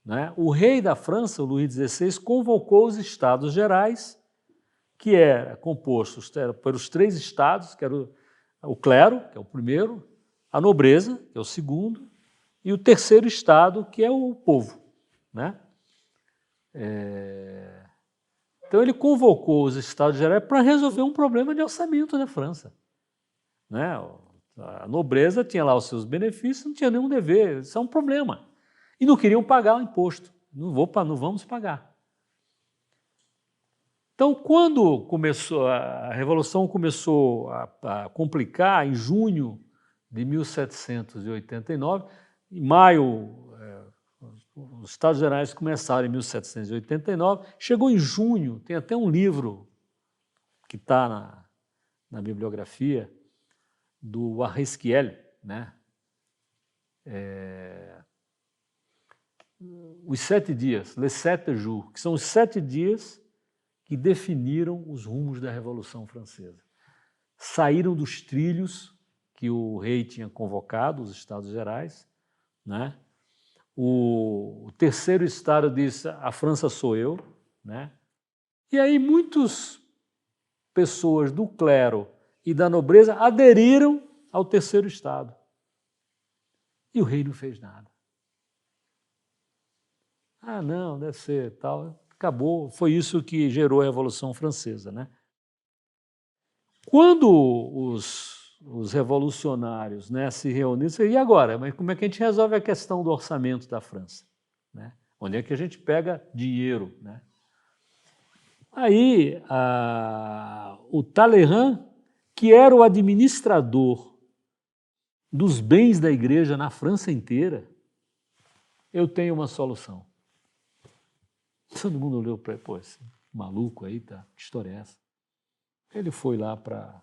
né, o rei da França, o Luís XVI, convocou os Estados Gerais, que era composto pelos 3 estados, que era o clero, que é o primeiro, a nobreza, que é o segundo, e o terceiro estado, que é o povo, né? Então ele convocou os Estados Gerais para resolver um problema de orçamento da França, né? A nobreza tinha lá os seus benefícios, não tinha nenhum dever, isso é um problema. E não queriam pagar o imposto, não vamos pagar. Então, quando a Revolução começou a complicar, em junho de 1789, em maio, os Estados Gerais começaram em 1789, chegou em junho, tem até um livro que está na bibliografia, do Arresquiel, né? Os 7 dias, les 7 jours, que são os 7 dias que definiram os rumos da Revolução Francesa. Saíram dos trilhos que o rei tinha convocado, os Estados Gerais, né? O terceiro estado disse, a França sou eu, né? E aí muitas pessoas do clero e da nobreza aderiram ao terceiro estado. E o rei não fez nada. Ah, não, deve ser tal. Acabou, foi isso que gerou a Revolução Francesa, né? Quando os revolucionários, né, se reuniram, e agora? Mas como é que a gente resolve a questão do orçamento da França, né? Onde é que a gente pega dinheiro, né? Aí o Talleyrand, que era o administrador dos bens da igreja na França inteira, eu tenho uma solução. Todo mundo olhou para ele, pô, esse maluco aí, tá? Que história é essa? Ele foi lá para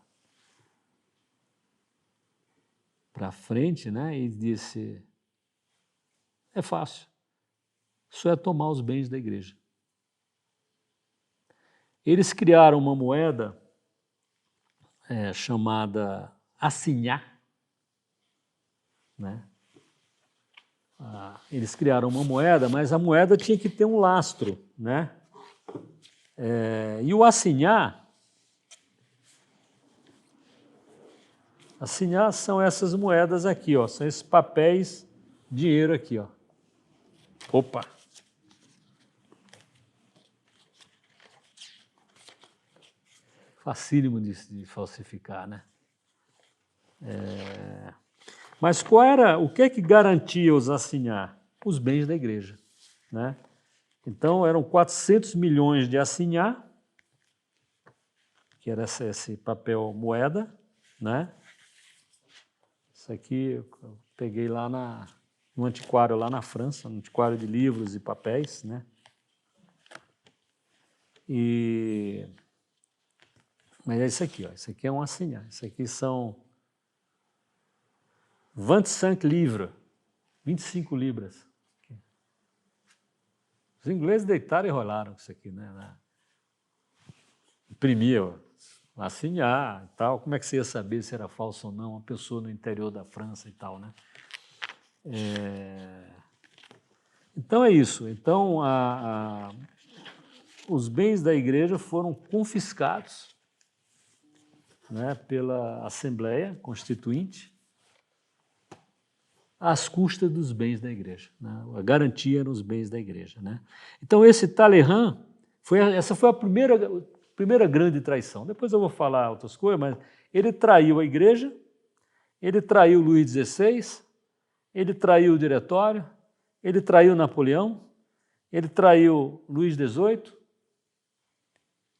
frente, né, e disse, é fácil, isso é tomar os bens da igreja. Eles criaram uma moeda chamada assignat, né? Eles criaram uma moeda, mas a moeda tinha que ter um lastro, né? E o assignat são essas moedas aqui, ó, são esses papéis, dinheiro aqui, ó. Opa! facílimo de falsificar, né? Mas o que é que garantia os assignats? Os bens da igreja, né? Então, eram 400 milhões de assignats, que era esse papel moeda, né? Isso aqui eu peguei lá no antiquário lá na França, no antiquário de livros e papéis, né? Mas é isso aqui, ó. Isso aqui é um assignat. Isso aqui são 25 livres, 25 libras. Os ingleses deitaram e rolaram com isso aqui, né? Imprimiam, assinar e tal. Como é que você ia saber se era falso ou não? Uma pessoa no interior da França e tal, né? Então é isso. Então os bens da igreja foram confiscados, né, pela Assembleia Constituinte às custas dos bens da igreja, né? A garantia nos bens da igreja, né? Então esse Talleyrand, essa foi a primeira grande traição. Depois eu vou falar outras coisas, mas ele traiu a igreja, ele traiu Luís XVI, ele traiu o diretório, ele traiu Napoleão, ele traiu Luís XVIII,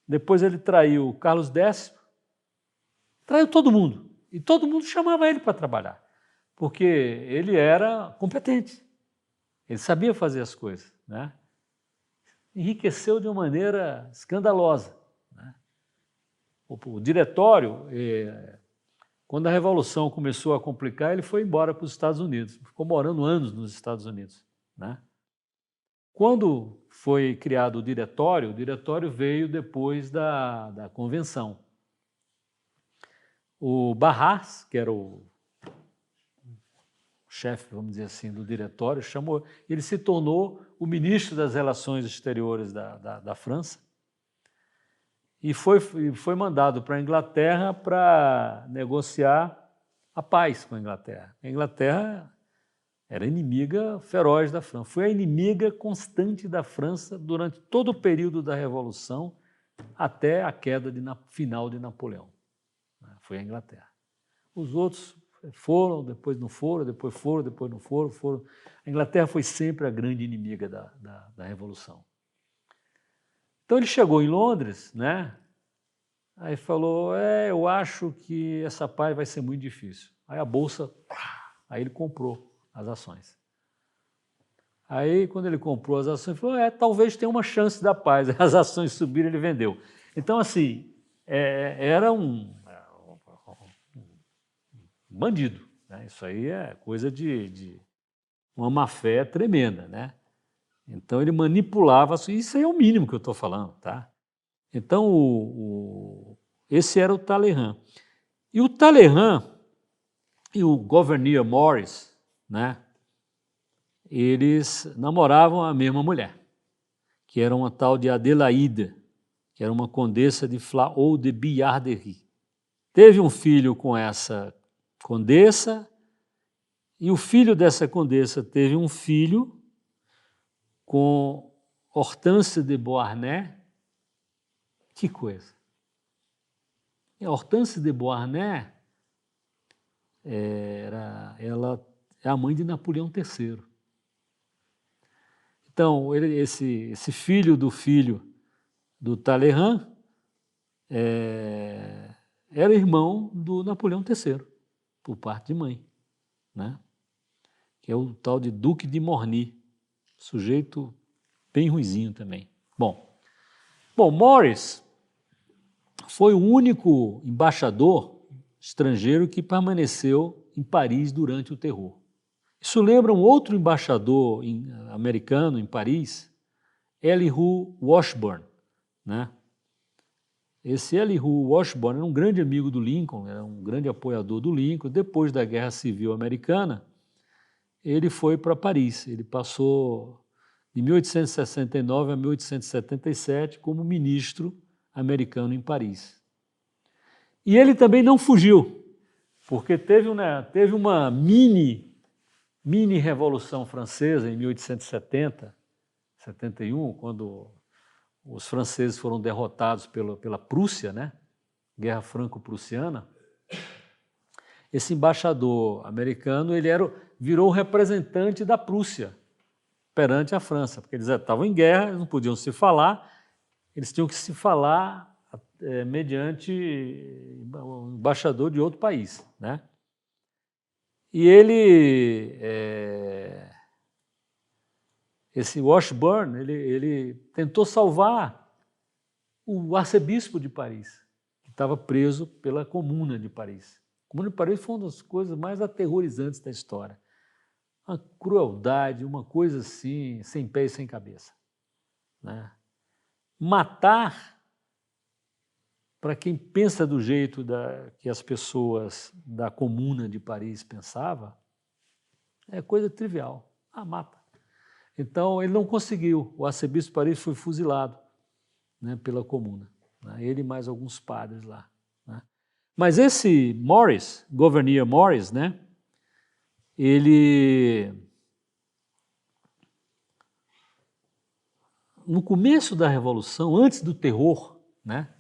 depois ele traiu Carlos X, traiu todo mundo. E todo mundo chamava ele para trabalhar, porque ele era competente, ele sabia fazer as coisas, né? Enriqueceu de uma maneira escandalosa, né? O diretório, quando a Revolução começou a complicar, ele foi embora para os Estados Unidos, ficou morando anos nos Estados Unidos, né? Quando foi criado o diretório veio depois da convenção. O Barras, que era o chefe, vamos dizer assim, do diretório, ele se tornou o ministro das Relações Exteriores da França e foi mandado para a Inglaterra para negociar a paz com a Inglaterra. A Inglaterra era inimiga feroz da França, foi a inimiga constante da França durante todo o período da Revolução até a queda final de Napoleão. Foi a Inglaterra. Os outros foram, depois não foram, depois foram, depois não foram. A Inglaterra foi sempre a grande inimiga da Revolução. Então ele chegou em Londres, né? Aí falou, eu acho que essa paz vai ser muito difícil. Aí a Bolsa, aí ele comprou as ações. Aí quando ele comprou as ações, ele falou, talvez tenha uma chance da paz. As ações subiram, ele vendeu. Então, assim, era um bandido, né? Isso aí é coisa de uma má-fé tremenda, né? Então ele manipulava, isso aí é o mínimo que eu estou falando, tá? Então esse era o Talleyrand. E o Talleyrand e o Gouverneur Morris, né? Eles namoravam a mesma mulher, que era uma tal de Adelaide, que era uma condessa de Flahault de Billarderie. Teve um filho com essa condessa, e o filho dessa condessa teve um filho com Hortense de Beauharnais. Que coisa! E a Hortense de Beauharnais ela é a mãe de Napoleão III. Então, esse filho do Talleyrand era irmão do Napoleão III, por parte de mãe, né? Que é o tal de Duque de Morny, sujeito bem ruizinho também. Bom, Morris foi o único embaixador estrangeiro que permaneceu em Paris durante o terror. Isso lembra um outro embaixador americano em Paris, Elihu Washburn, né? Esse Elihu Washburn era um grande amigo do Lincoln, era um grande apoiador do Lincoln. Depois da Guerra Civil Americana, ele foi para Paris. Ele passou de 1869 a 1877 como ministro americano em Paris. E ele também não fugiu, porque teve uma mini Revolução Francesa em 1870, 71, quando os franceses foram derrotados pela Prússia, né? Guerra Franco-Prussiana, esse embaixador americano virou o representante da Prússia perante a França, porque eles estavam em guerra, eles não podiam se falar, eles tinham que se falar mediante o embaixador de outro país, né? E esse Washburn, ele tentou salvar o arcebispo de Paris, que estava preso pela Comuna de Paris. A Comuna de Paris foi uma das coisas mais aterrorizantes da história. Uma crueldade, uma coisa assim, sem pé e sem cabeça, né? Matar, para quem pensa do jeito que as pessoas da Comuna de Paris pensavam, é coisa trivial. Mata. Então, ele não conseguiu. O arcebispo de Paris foi fuzilado, né, pela Comuna, né? Ele e mais alguns padres lá, né? Mas esse Morris, Gouverneur Morris, né, ele, no começo da Revolução, antes do terror, né,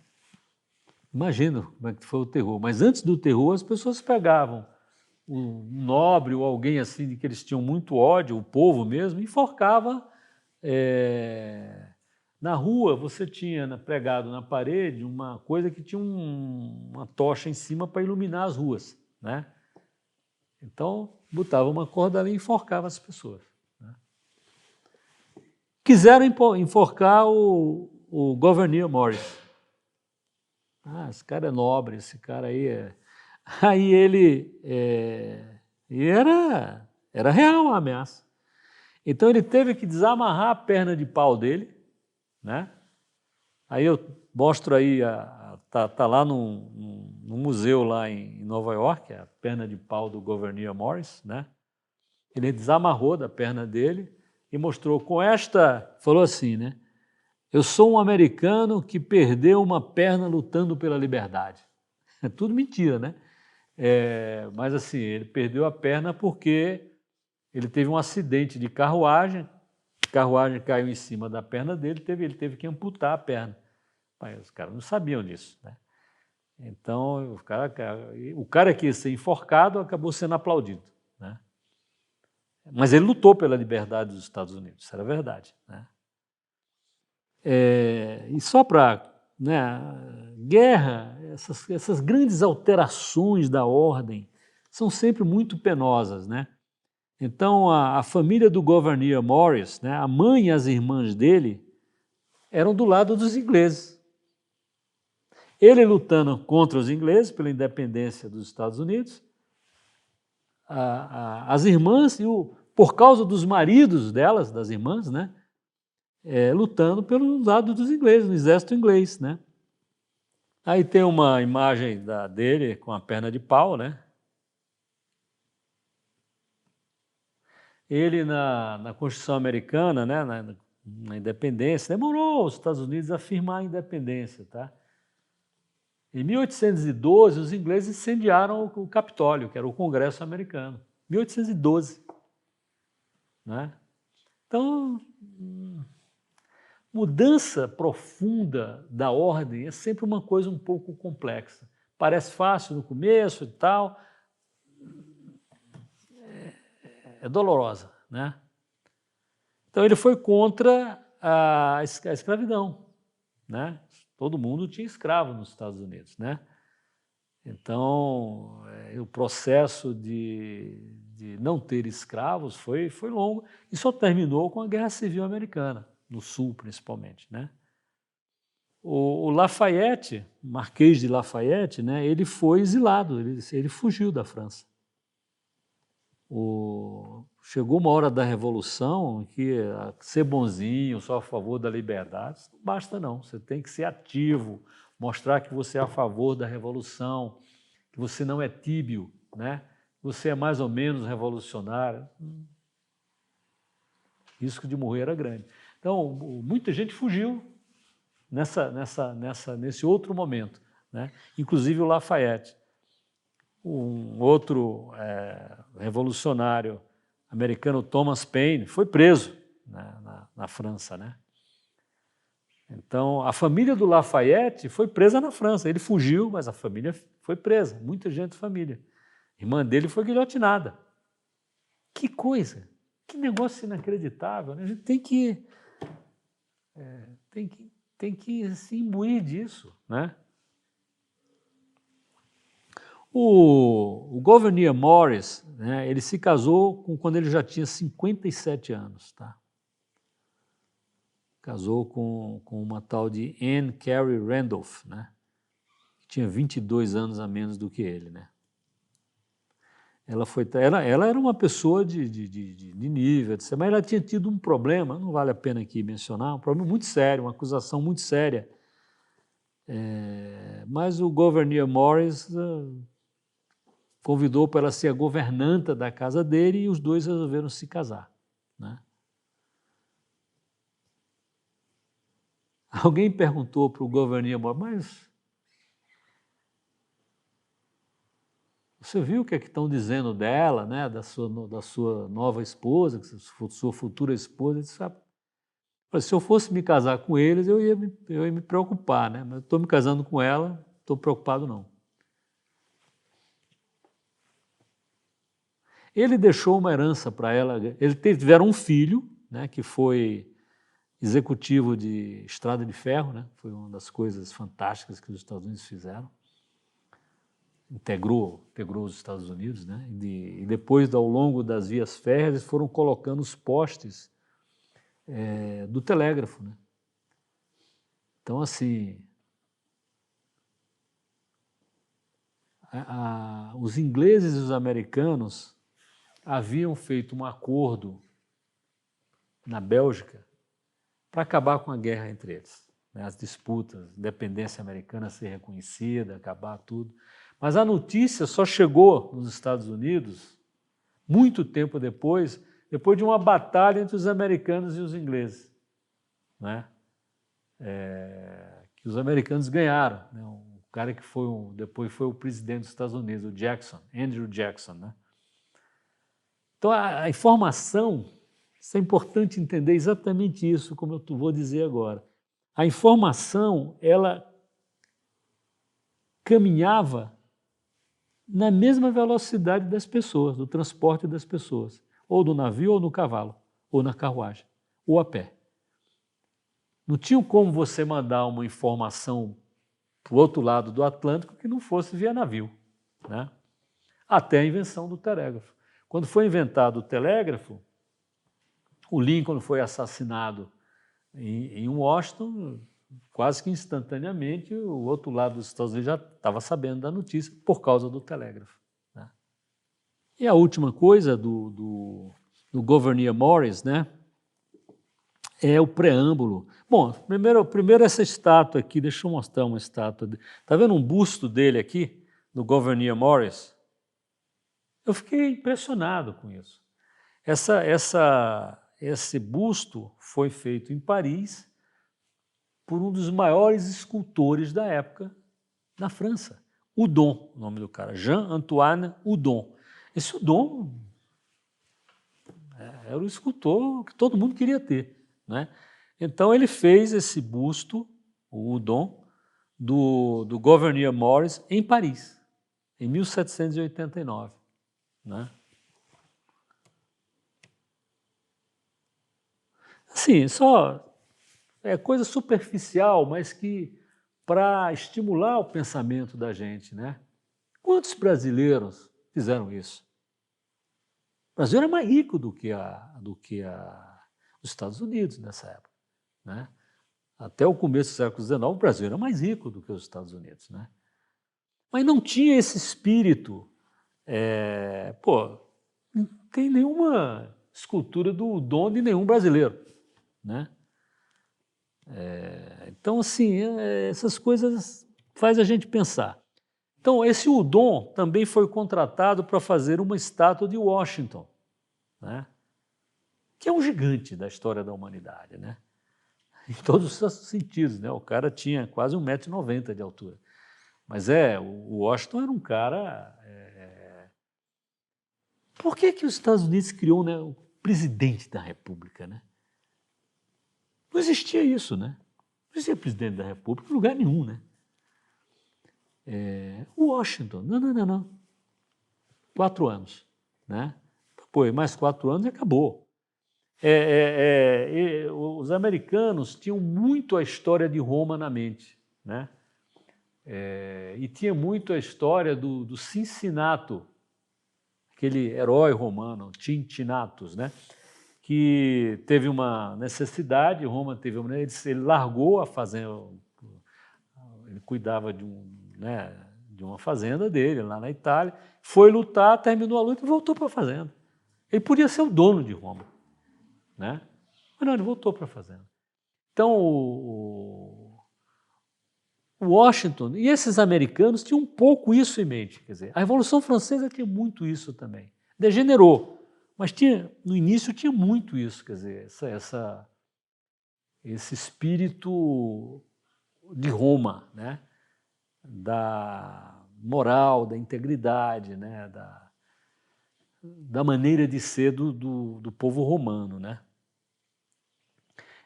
imagino como é que foi o terror, mas antes do terror as pessoas pegavam um nobre ou alguém assim de que eles tinham muito ódio, o povo mesmo, enforcava. Na rua você tinha pregado na parede uma coisa que tinha uma tocha em cima para iluminar as ruas, né? Então botava uma corda ali e enforcava as pessoas, né? Quiseram enforcar o Gouverneur Morris. Esse cara é nobre, esse cara aí é... Aí ele... era real a ameaça. Então ele teve que desamarrar a perna de pau dele, né? Aí eu mostro aí, tá lá no museu lá em Nova York, a perna de pau do Gouverneur Morris, né? Ele desamarrou da perna dele e mostrou com esta, falou assim, né? Eu sou um americano que perdeu uma perna lutando pela liberdade. É tudo mentira, né? Mas assim, ele perdeu a perna porque ele teve um acidente de carruagem, a carruagem caiu em cima da perna dele, ele teve que amputar a perna. Mas os caras não sabiam disso, né? Então, o cara que ia ser enforcado acabou sendo aplaudido, né? Mas ele lutou pela liberdade dos Estados Unidos, isso era verdade, né? E só para, né, guerra, essas grandes alterações da ordem são sempre muito penosas, né? Então, a família do Gouverneur Morris, né, a mãe e as irmãs dele, eram do lado dos ingleses. Ele lutando contra os ingleses pela independência dos Estados Unidos, as irmãs, por causa dos maridos delas, das irmãs, né, lutando pelo lado dos ingleses, no exército inglês, né? Aí tem uma imagem dele com a perna de pau, né? Ele na Constituição Americana, né, na independência, demorou os Estados Unidos a firmar a independência, tá? Em 1812, os ingleses incendiaram o Capitólio, que era o Congresso americano. 1812, né? Então, mudança profunda da ordem é sempre uma coisa um pouco complexa. Parece fácil no começo e tal, é dolorosa, né? Então ele foi contra a escravidão, né? Todo mundo tinha escravo nos Estados Unidos, né? Então o processo de não ter escravos foi longo e só terminou com a Guerra Civil Americana, no Sul principalmente, né? O Lafayette, Marquês de Lafayette, né? Ele foi exilado, ele fugiu da França. Chegou uma hora da Revolução que ser bonzinho, só a favor da liberdade, não basta não. Você tem que ser ativo, mostrar que você é a favor da Revolução, que você não é tíbio, né? Você é mais ou menos revolucionário. O risco de morrer era grande. Então, muita gente fugiu nesse outro momento, né? Inclusive o Lafayette. Um outro revolucionário americano, Thomas Paine, foi preso, né, na França, né? Então, a família do Lafayette foi presa na França. Ele fugiu, mas a família foi presa, muita gente da família. A irmã dele foi guilhotinada. Que coisa, que negócio inacreditável, né? A gente tem que se imbuir disso, né? O Gouverneur Morris, né, ele se casou quando ele já tinha 57 anos, tá? Casou com uma tal de Anne Carey Randolph, né? Que tinha 22 anos a menos do que ele, né? Ela era uma pessoa de nível, etc., mas ela tinha tido um problema, não vale a pena aqui mencionar, um problema muito sério, uma acusação muito séria. Mas o Gouverneur Morris convidou para ela ser a governanta da casa dele e os dois resolveram se casar, né? Alguém perguntou para o Gouverneur Morris, mas você viu o que é que estão dizendo dela, né, da sua nova esposa, sua futura esposa? Ele disse, se eu fosse me casar com eles, eu ia me preocupar, né? Mas estou me casando com ela, não estou preocupado não. Ele deixou uma herança para ela. Eles tiveram um filho, né, que foi executivo de estrada de ferro, né? Foi uma das coisas fantásticas que os Estados Unidos fizeram. Integrou os Estados Unidos, né? E depois, ao longo das vias férreas, eles foram colocando os postes do telégrafo, né? Então, assim, os ingleses e os americanos haviam feito um acordo na Bélgica para acabar com a guerra entre eles, né? As disputas, independência americana ser reconhecida, acabar tudo. Mas a notícia só chegou nos Estados Unidos muito tempo depois de uma batalha entre os americanos e os ingleses, né? Que os americanos ganharam, né? Um cara que depois foi o presidente dos Estados Unidos, o Jackson, Andrew Jackson, né? Então a informação, isso é importante entender exatamente isso, como eu vou dizer agora. A informação, ela caminhava na mesma velocidade das pessoas, do transporte das pessoas, ou do navio, ou no cavalo, ou na carruagem, ou a pé. Não tinha como você mandar uma informação para o outro lado do Atlântico que não fosse via navio, né? Até a invenção do telégrafo. Quando foi inventado o telégrafo, o Lincoln foi assassinado em Washington, quase que instantaneamente, o outro lado dos Estados Unidos já estava sabendo da notícia por causa do telégrafo, né? E a última coisa do Gouverneur Morris, né, é o preâmbulo. Bom, primeiro essa estátua aqui, deixa eu mostrar uma estátua. Está vendo um busto dele aqui, do Gouverneur Morris? Eu fiquei impressionado com isso. Esse busto foi feito em Paris por um dos maiores escultores da época na França, Houdon, o nome do cara, Jean-Antoine Houdon. Esse Houdon era o escultor que todo mundo queria ter, né? Então ele fez esse busto, o Houdon, do Gouverneur Morris em Paris, em 1789, né? Assim, só é coisa superficial, mas que para estimular o pensamento da gente, né? Quantos brasileiros fizeram isso? O Brasil era mais rico do que os Estados Unidos nessa época, né? Até o começo do século XIX, o Brasil era mais rico do que os Estados Unidos, né? Mas não tinha esse espírito. Não tem nenhuma escultura do Dom de nenhum brasileiro, né? Então, assim, essas coisas fazem a gente pensar. Então, esse Houdon também foi contratado para fazer uma estátua de Washington, né? Que é um gigante da história da humanidade, né? Em todos os sentidos, né? O cara tinha quase 1,90 m de altura. Mas o Washington era um cara... Por que os Estados Unidos criou, né, o presidente da República, né? Não existia isso, né? Não Não existia presidente da República em lugar nenhum, né? Washington, não. 4 anos, né? Pô, mais 4 anos e acabou. Os americanos tinham muito a história de Roma na mente, né? E tinha muito a história do Cincinnato, aquele herói romano, Cincinnatus, né? Que teve uma necessidade, Roma teve uma necessidade, ele largou a fazenda, ele cuidava de uma fazenda dele lá na Itália, foi lutar, terminou a luta e voltou para a fazenda. Ele podia ser o dono de Roma, né? Mas não, ele voltou para a fazenda. Então, o Washington e esses americanos tinham um pouco isso em mente. Quer dizer, a Revolução Francesa tinha muito isso também. Degenerou, mas no início tinha muito isso, quer dizer, esse espírito de Roma, né? Da moral, da integridade, né? Da maneira de ser do povo romano, né?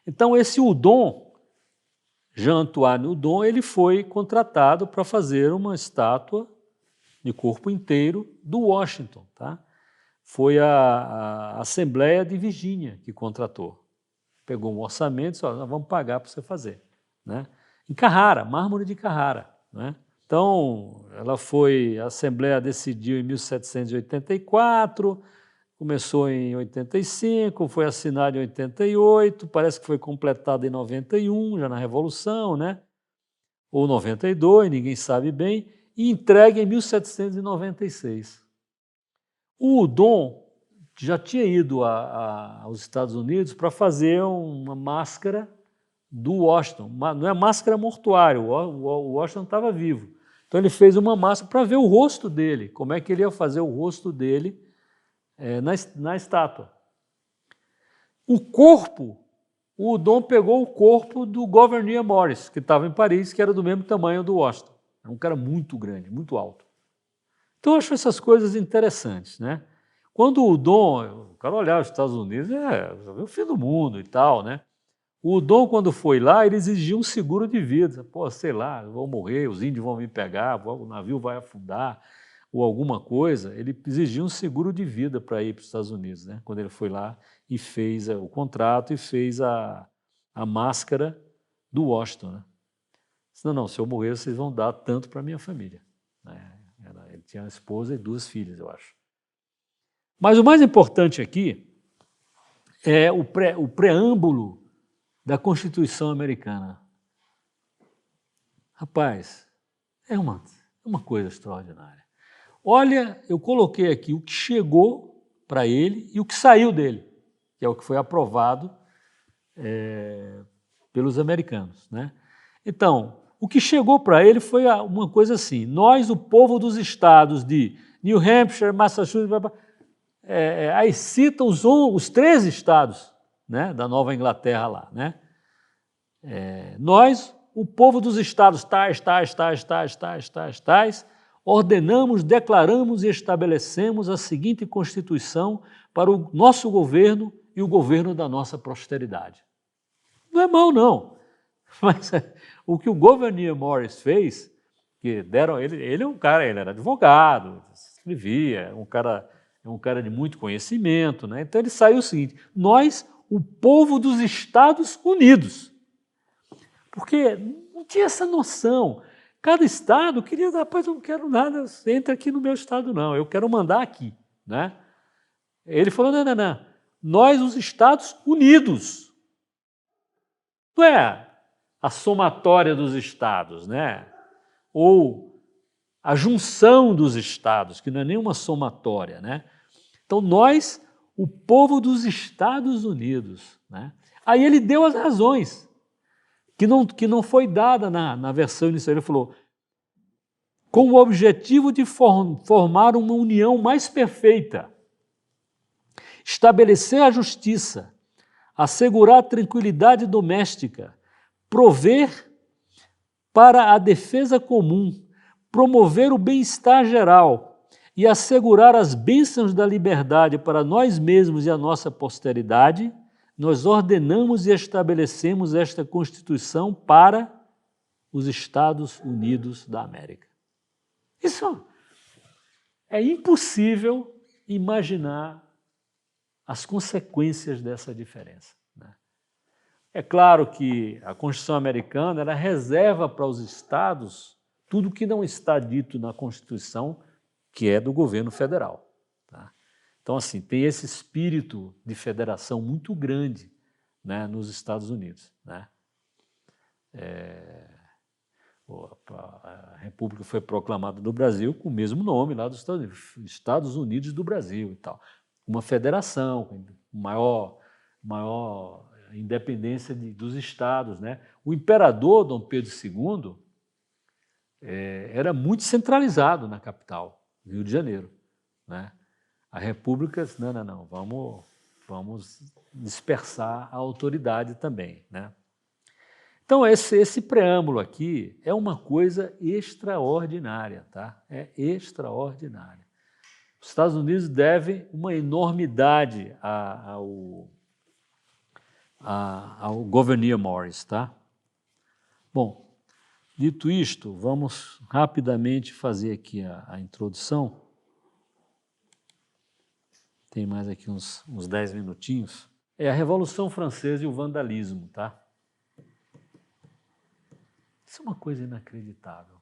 Então, esse Houdon, Jean-Antoine Houdon, ele foi contratado para fazer uma estátua de corpo inteiro do Washington, tá? Foi a Assembleia de Virgínia que contratou. Pegou um orçamento e disse, nós vamos pagar para você fazer, né? Em Carrara, mármore de Carrara, né? Então, a Assembleia decidiu em 1784, começou em 85, foi assinado em 88, parece que foi completado em 91, já na Revolução, né? Ou 92, ninguém sabe bem, e entregue em 1796. O Houdon já tinha ido aos Estados Unidos para fazer uma máscara do Washington, não é máscara mortuária, o Washington estava vivo. Então ele fez uma máscara para ver o rosto dele, como é que ele ia fazer o rosto dele na estátua. O corpo, o Houdon pegou o corpo do Gouverneur Morris, que estava em Paris, que era do mesmo tamanho do Washington. Era um cara muito grande, muito alto. Então eu acho essas coisas interessantes, né? Quando o Houdon, o cara olhava os Estados Unidos, o fim do mundo e tal, né? O Houdon, quando foi lá, ele exigia um seguro de vida. Pô, sei lá, eu vou morrer, os índios vão me pegar, o navio vai afundar, ou alguma coisa. Ele exigia um seguro de vida para ir para os Estados Unidos, né? Quando ele foi lá e fez o contrato e fez a máscara do Washington, né? Não, se eu morrer, vocês vão dar tanto para a minha família. Ele tinha uma esposa e 2 filhas, eu acho. Mas o mais importante aqui é o preâmbulo da Constituição americana. Rapaz, é uma coisa extraordinária. Olha, eu coloquei aqui o que chegou para ele e o que saiu dele, que é o que foi aprovado pelos americanos, né? Então, o que chegou para ele foi uma coisa assim: nós, o povo dos estados de New Hampshire, Massachusetts, aí cita os 13 estados, né, da Nova Inglaterra lá, né? Nós, o povo dos estados tais, ordenamos, declaramos e estabelecemos a seguinte Constituição para o nosso governo e o governo da nossa posteridade. Não é mal, não. Mas o que o Gouverneur Morris fez, que deram ele é um cara, ele era advogado, escrevia, é um cara de muito conhecimento, né? Então ele saiu o seguinte: nós, o povo dos Estados Unidos. Porque não tinha essa noção. Cada estado queria, rapaz, eu não quero nada, você entra aqui no meu estado, não, eu quero mandar aqui, né? Ele falou, não, nós, os Estados Unidos. Não é a somatória dos estados, né? Ou a junção dos estados, que não é nenhuma somatória, né? Então, nós, o povo dos Estados Unidos, né? Aí ele deu as razões, que não foi dada na versão inicial. Ele falou, com o objetivo de formar uma união mais perfeita, estabelecer a justiça, assegurar a tranquilidade doméstica, prover para a defesa comum, promover o bem-estar geral e assegurar as bênçãos da liberdade para nós mesmos e a nossa posteridade, nós ordenamos e estabelecemos esta Constituição para os Estados Unidos da América. Isso é impossível imaginar as consequências dessa diferença, né? É claro que a Constituição americana ela reserva para os estados tudo que não está dito na Constituição, que é do governo federal, tá? Então, assim, tem esse espírito de federação muito grande, né, nos Estados Unidos, né? A República foi proclamada no Brasil com o mesmo nome lá dos Estados Unidos, Estados Unidos do Brasil e tal. Uma federação com maior independência dos estados, né? O imperador Dom Pedro II era muito centralizado na capital, Rio de Janeiro, né? A República, não, vamos dispersar a autoridade também, né? Então, esse preâmbulo aqui é uma coisa extraordinária, tá? É extraordinária. Os Estados Unidos devem uma enormidade ao Gouverneur Morris, tá? Bom, dito isto, vamos rapidamente fazer aqui a introdução. Tem mais aqui uns 10 minutinhos. É a Revolução Francesa e o vandalismo, tá? Isso é uma coisa inacreditável.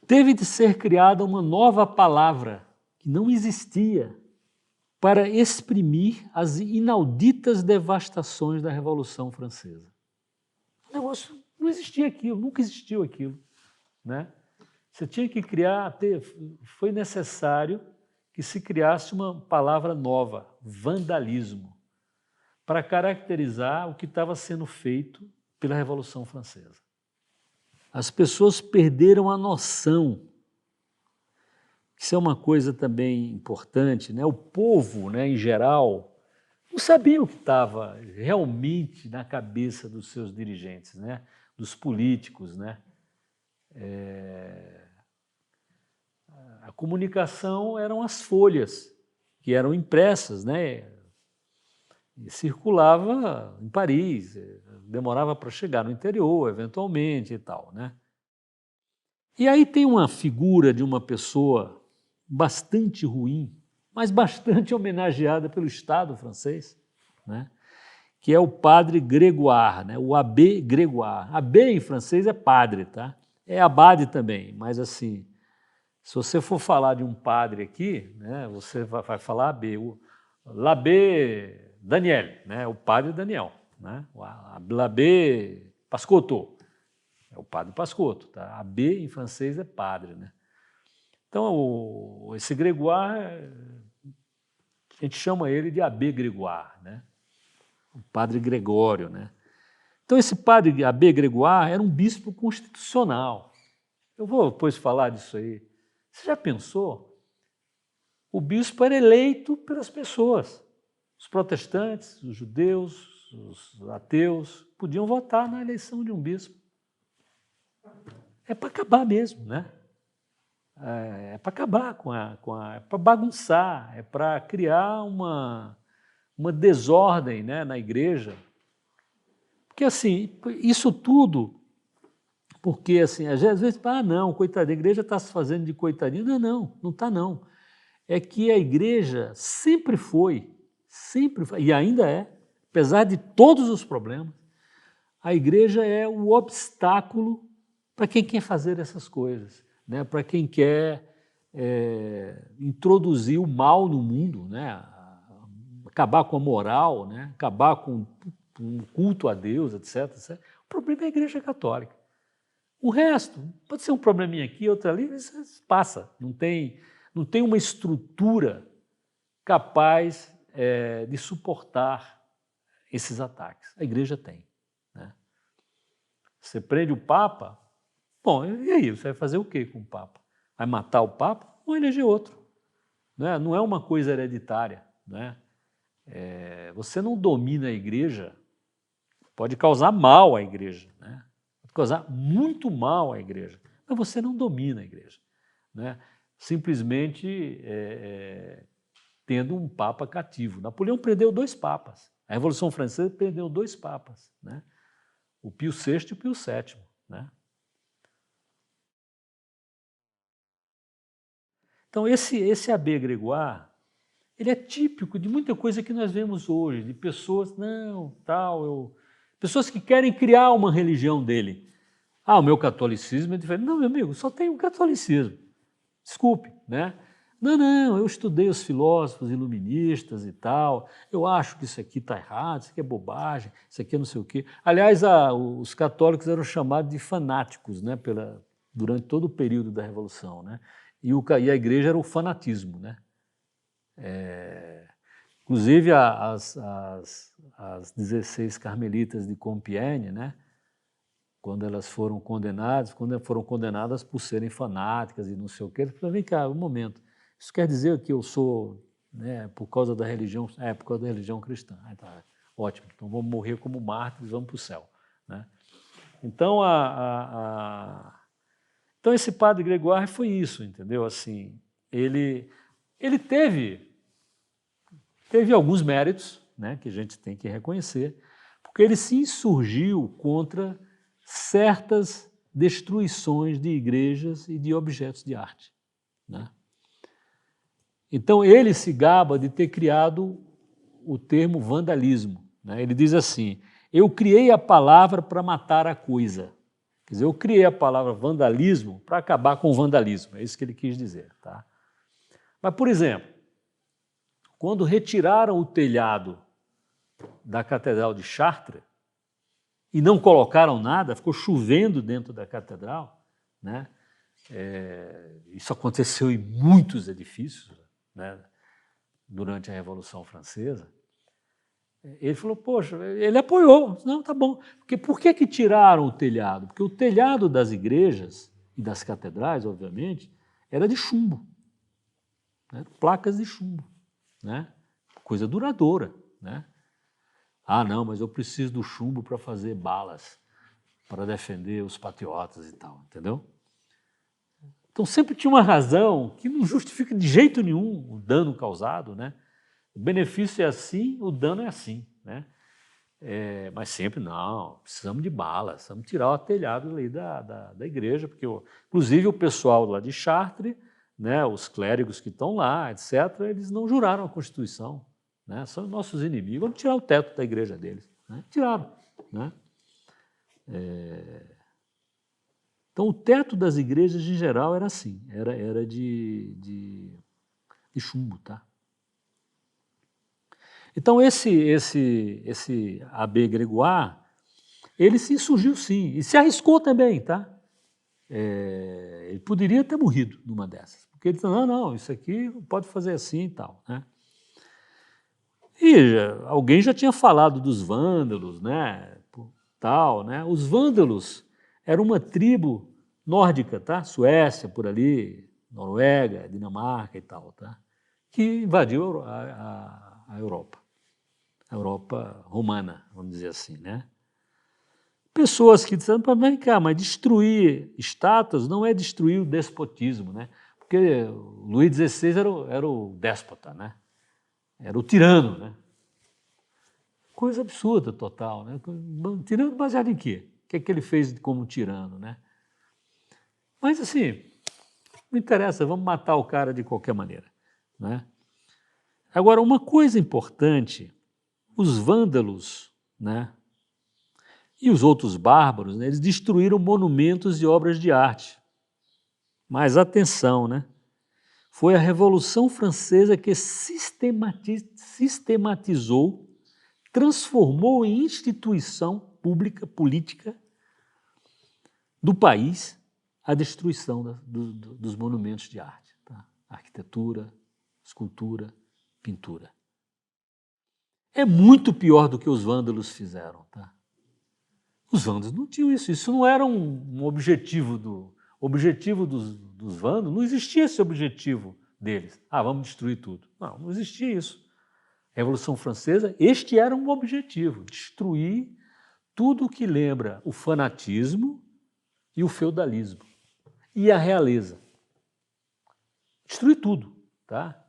Teve de ser criada uma nova palavra que não existia para exprimir as inauditas devastações da Revolução Francesa. O negócio não existia aquilo, nunca existiu aquilo, né? Você tinha que criar, foi necessário que se criasse uma palavra nova, vandalismo, para caracterizar o que estava sendo feito pela Revolução Francesa. As pessoas perderam a noção. Isso é uma coisa também importante, né? O povo, né, em geral, não sabia o que estava realmente na cabeça dos seus dirigentes, né? Dos políticos, né? A comunicação eram as folhas que eram impressas, né? E circulava em Paris, demorava para chegar no interior, eventualmente e tal, né? E aí tem uma figura de uma pessoa bastante ruim, mas bastante homenageada pelo Estado francês, né? Que é o padre Grégoire, né? O abbé Grégoire. Abbé em francês é padre, tá? É abade também, mas assim, se você for falar de um padre aqui, né, você vai falar abbé. L'abbé Daniel, né? O padre Daniel, né? L'abbé Pascotto, é o padre Pascotto, tá? Abbé em francês é padre, né? Então, esse Grégoire, a gente chama ele de abbé Grégoire, né? O padre Gregório, né? Então, esse padre abbé Grégoire era um bispo constitucional. Eu vou depois falar disso aí. Você já pensou? O bispo era eleito pelas pessoas. Os protestantes, os judeus, os ateus podiam votar na eleição de um bispo. É para acabar mesmo, né? É para acabar é para bagunçar, é para criar uma desordem, né, na igreja. Porque assim, isso tudo, porque assim, às vezes, não, coitadinha, a igreja está se fazendo de coitadinha. Não está não. É que a igreja sempre foi, e ainda é, apesar de todos os problemas, a igreja é o obstáculo para quem quer fazer essas coisas, né? Para quem quer introduzir o mal no mundo, né? Acabar com a moral, né? Acabar com o culto a Deus, etc, etc. O problema é a igreja católica. O resto, pode ser um probleminha aqui, outro ali, isso passa. Não tem uma estrutura capaz de suportar esses ataques. A igreja tem, né? Você prende o Papa, bom, e aí? Você vai fazer o quê com o Papa? Vai matar o Papa ou eleger outro? Né? Não é uma coisa hereditária, né? Você não domina a igreja, pode causar mal à igreja, né? Pode causar muito mal à igreja, mas você não domina a igreja, né? Simplesmente tendo um papa cativo. Napoleão prendeu 2 papas. A Revolução Francesa prendeu 2 papas, né? O Pio VI e o Pio VII, né? Então, esse Abbé Grégoire, ele é típico de muita coisa que nós vemos hoje, de pessoas, pessoas que querem criar uma religião dele. O meu catolicismo é diferente. Não, meu amigo, só tem um catolicismo. Desculpe, né? Não, eu estudei os filósofos iluministas e tal, eu acho que isso aqui está errado, isso aqui é bobagem, isso aqui é não sei o quê. Aliás, os católicos eram chamados de fanáticos, né, durante todo o período da Revolução, né? E a igreja era o fanatismo, né? Inclusive, as 16 carmelitas de Compiègne, né, quando elas foram condenadas por serem fanáticas e não sei o quê, eles falaram, vem cá, um momento, isso quer dizer que eu sou, né, por causa da religião? Por causa da religião cristã. Tá, ótimo, então vamos morrer como mártires, vamos para o céu, né? Então, então, esse padre Grégoire foi isso, entendeu? Assim, ele teve alguns méritos, né, que a gente tem que reconhecer, porque ele se insurgiu contra certas destruições de igrejas e de objetos de arte, né? Então, ele se gaba de ter criado o termo vandalismo, né? Ele diz assim, eu criei a palavra para matar a coisa. Quer dizer, eu criei a palavra vandalismo para acabar com o vandalismo, é isso que ele quis dizer, tá? Mas, por exemplo, quando retiraram o telhado da Catedral de Chartres e não colocaram nada, ficou chovendo dentro da catedral, né? Isso aconteceu em muitos edifícios, né, durante a Revolução Francesa. Ele falou, poxa, ele apoiou. Não, tá bom. Porque por que tiraram o telhado? Porque o telhado das igrejas e das catedrais, obviamente, era de chumbo, né? Placas de chumbo, né? Coisa duradoura, né? Não, mas eu preciso do chumbo para fazer balas, para defender os patriotas e tal, entendeu? Então sempre tinha uma razão que não justifica de jeito nenhum o dano causado, né? O benefício é assim, o dano é assim, né? Mas sempre, não, precisamos de balas, precisamos tirar o telhado ali da igreja, porque, inclusive, o pessoal lá de Chartres, né, os clérigos que estão lá, etc., eles não juraram a Constituição, né? São nossos inimigos, vamos tirar o teto da igreja deles, né? Tiraram, né? Então, o teto das igrejas, em geral, era assim, era de chumbo, tá? Então, esse Abbé Grégoire, ele se insurgiu sim, e se arriscou também, tá? Ele poderia ter morrido numa dessas, porque ele disse, não, isso aqui pode fazer assim e tal, né? E alguém já tinha falado dos vândalos, né? Tal, né? Os vândalos eram uma tribo nórdica, tá? Suécia, por ali, Noruega, Dinamarca e tal, tá? Que invadiu a Europa. A Europa romana, vamos dizer assim, né? Pessoas que disseram, vem cá, mas destruir estátuas não é destruir o despotismo, né? Porque Luís XVI era o déspota, né? Era o tirano, né? Coisa absurda total, né? Tirano baseado em quê? O que é que ele fez como tirano, né? Mas assim, não interessa, vamos matar o cara de qualquer maneira, né? Agora, uma coisa importante, os vândalos, né, e os outros bárbaros, né, eles destruíram monumentos e obras de arte. Mas atenção, né? Foi a Revolução Francesa que sistematizou, transformou em instituição pública, política do país a destruição dos monumentos de arte, tá? Arquitetura, escultura, pintura. É muito pior do que os vândalos fizeram, tá? Os vândalos não tinham isso, isso não era um objetivo dos vândalos, não existia esse objetivo deles. Vamos destruir tudo. Não existia isso. Revolução Francesa, este era um objetivo, destruir tudo que lembra o fanatismo e o feudalismo e a realeza. Destruir tudo, tá?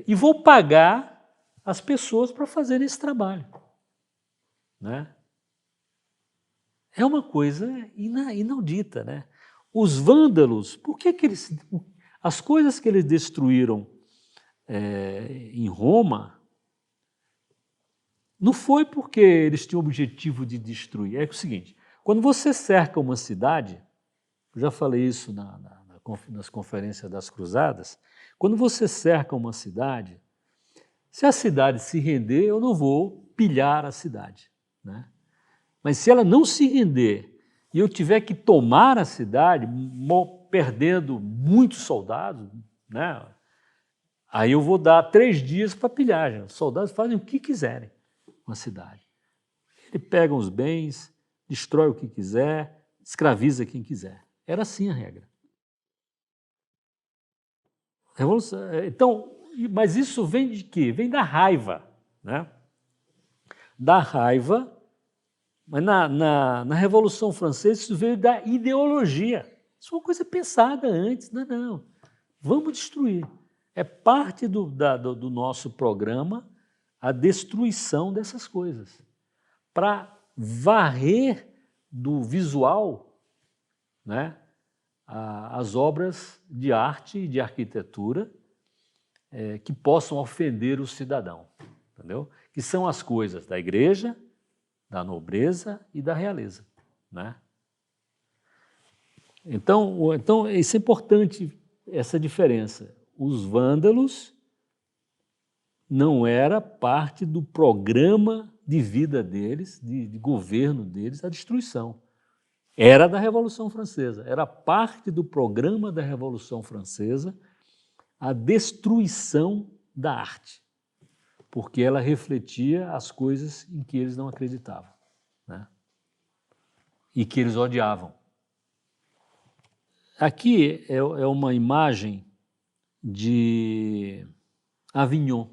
e vou pagar as pessoas para fazerem esse trabalho. Né? É uma coisa inaudita. Né? Os vândalos, por que eles... As coisas que eles destruíram em Roma não foi porque eles tinham o objetivo de destruir. É o seguinte, quando você cerca uma cidade, eu já falei isso nas conferências das cruzadas, quando você cerca uma cidade, se a cidade se render, eu não vou pilhar a cidade. Né? Mas se ela não se render e eu tiver que tomar a cidade, perdendo muitos soldados, né? Aí eu vou dar 3 dias para pilhagem. Os soldados fazem o que quiserem com a cidade. Ele pega os bens, destrói o que quiser, escraviza quem quiser. Era assim a regra. Então, mas isso vem de quê? Vem da raiva. Né? Da raiva, mas na Revolução Francesa isso veio da ideologia. Isso é uma coisa pensada antes. Não. Vamos destruir. É parte do nosso programa a destruição dessas coisas. Para varrer do visual, né, as obras de arte e de arquitetura que possam ofender o cidadão, entendeu? Que são as coisas da igreja, da nobreza e da realeza. Né? Então, isso é importante, essa diferença. Os vândalos não era parte do programa de vida deles, de governo deles, a destruição. Era da Revolução Francesa, era parte do programa da Revolução Francesa a destruição da arte, porque ela refletia as coisas em que eles não acreditavam, né? E que eles odiavam. Aqui é uma imagem de Avignon.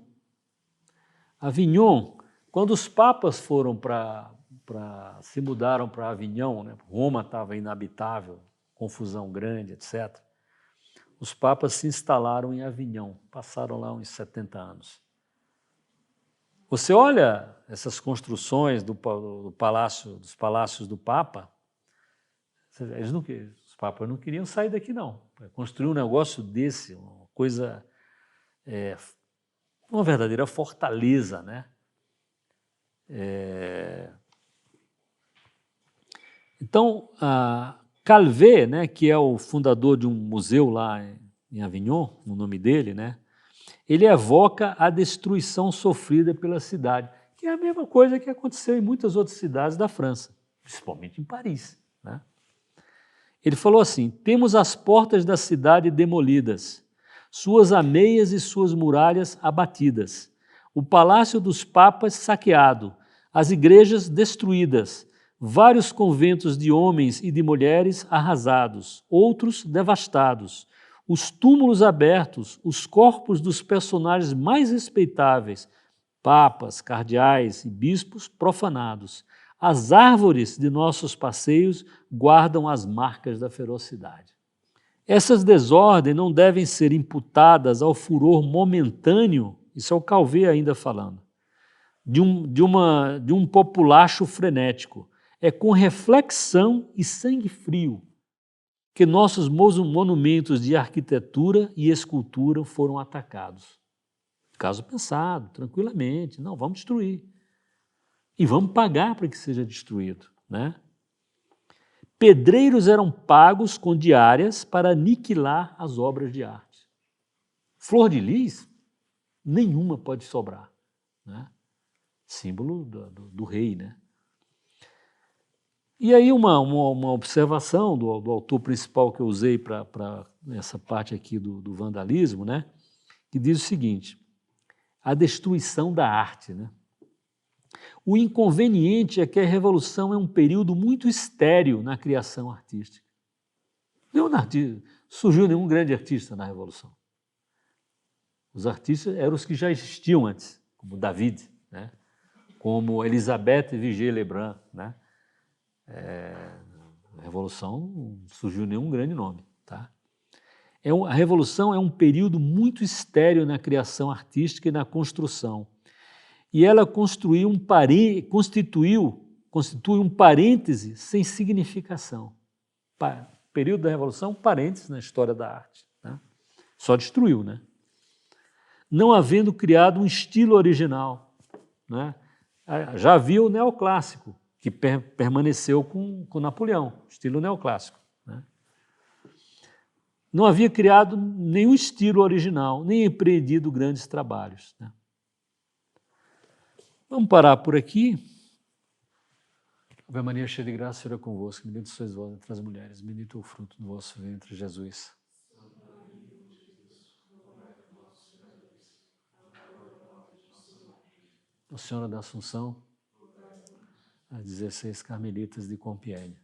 Avignon, quando os papas foram se mudaram para Avignon, né? Roma estava inabitável, confusão grande, etc. Os papas se instalaram em Avignon, passaram lá uns 70 anos. Você olha essas construções dos palácios do Papa, os papas não queriam sair daqui, não. Construir um negócio desse, uma coisa, uma verdadeira fortaleza, né? Então, Calvet, né, que é o fundador de um museu lá em Avignon, o nome dele, né, ele evoca a destruição sofrida pela cidade, que é a mesma coisa que aconteceu em muitas outras cidades da França, principalmente em Paris. Né? Ele falou assim: temos as portas da cidade demolidas, suas ameias e suas muralhas abatidas, o palácio dos papas saqueado, as igrejas destruídas, vários conventos de homens e de mulheres arrasados, outros devastados, os túmulos abertos, os corpos dos personagens mais respeitáveis, papas, cardeais e bispos profanados. As árvores de nossos passeios guardam as marcas da ferocidade. Essas desordens não devem ser imputadas ao furor momentâneo, isso é o Calvet ainda falando, de um populacho frenético. É com reflexão e sangue frio que nossos monumentos de arquitetura e escultura foram atacados. Caso pensado, tranquilamente, não, vamos destruir. E vamos pagar para que seja destruído. Né? Pedreiros eram pagos com diárias para aniquilar as obras de arte. Flor de lis, nenhuma pode sobrar. Né? Símbolo do rei, né? E aí uma observação do autor principal que eu usei para essa parte aqui do vandalismo, né, que diz o seguinte: a destruição da arte. Né? O inconveniente é que a Revolução é um período muito estéril na criação artística. Surgiu nenhum grande artista na Revolução. Os artistas eram os que já existiam antes, como David, né, como Elisabeth Vigée-Lebrun, né? Na Revolução não surgiu nenhum grande nome. Tá? A Revolução é um período muito estéril na criação artística e na construção. E ela constitui um parêntese sem significação. Período da Revolução, parêntese na história da arte. Né? Só destruiu, né? Não havendo criado um estilo original. Né? Já havia o neoclássico, que permaneceu com Napoleão, estilo neoclássico. Né? Não havia criado nenhum estilo original, nem empreendido grandes trabalhos. Né? Vamos parar por aqui. Ave Maria, cheia de graça, o Senhor é convosco. Bendita sois vós entre as mulheres, bendito é o fruto do vosso ventre, Jesus. Nossa Senhora da Assunção, as 16 Carmelitas de Compiègne.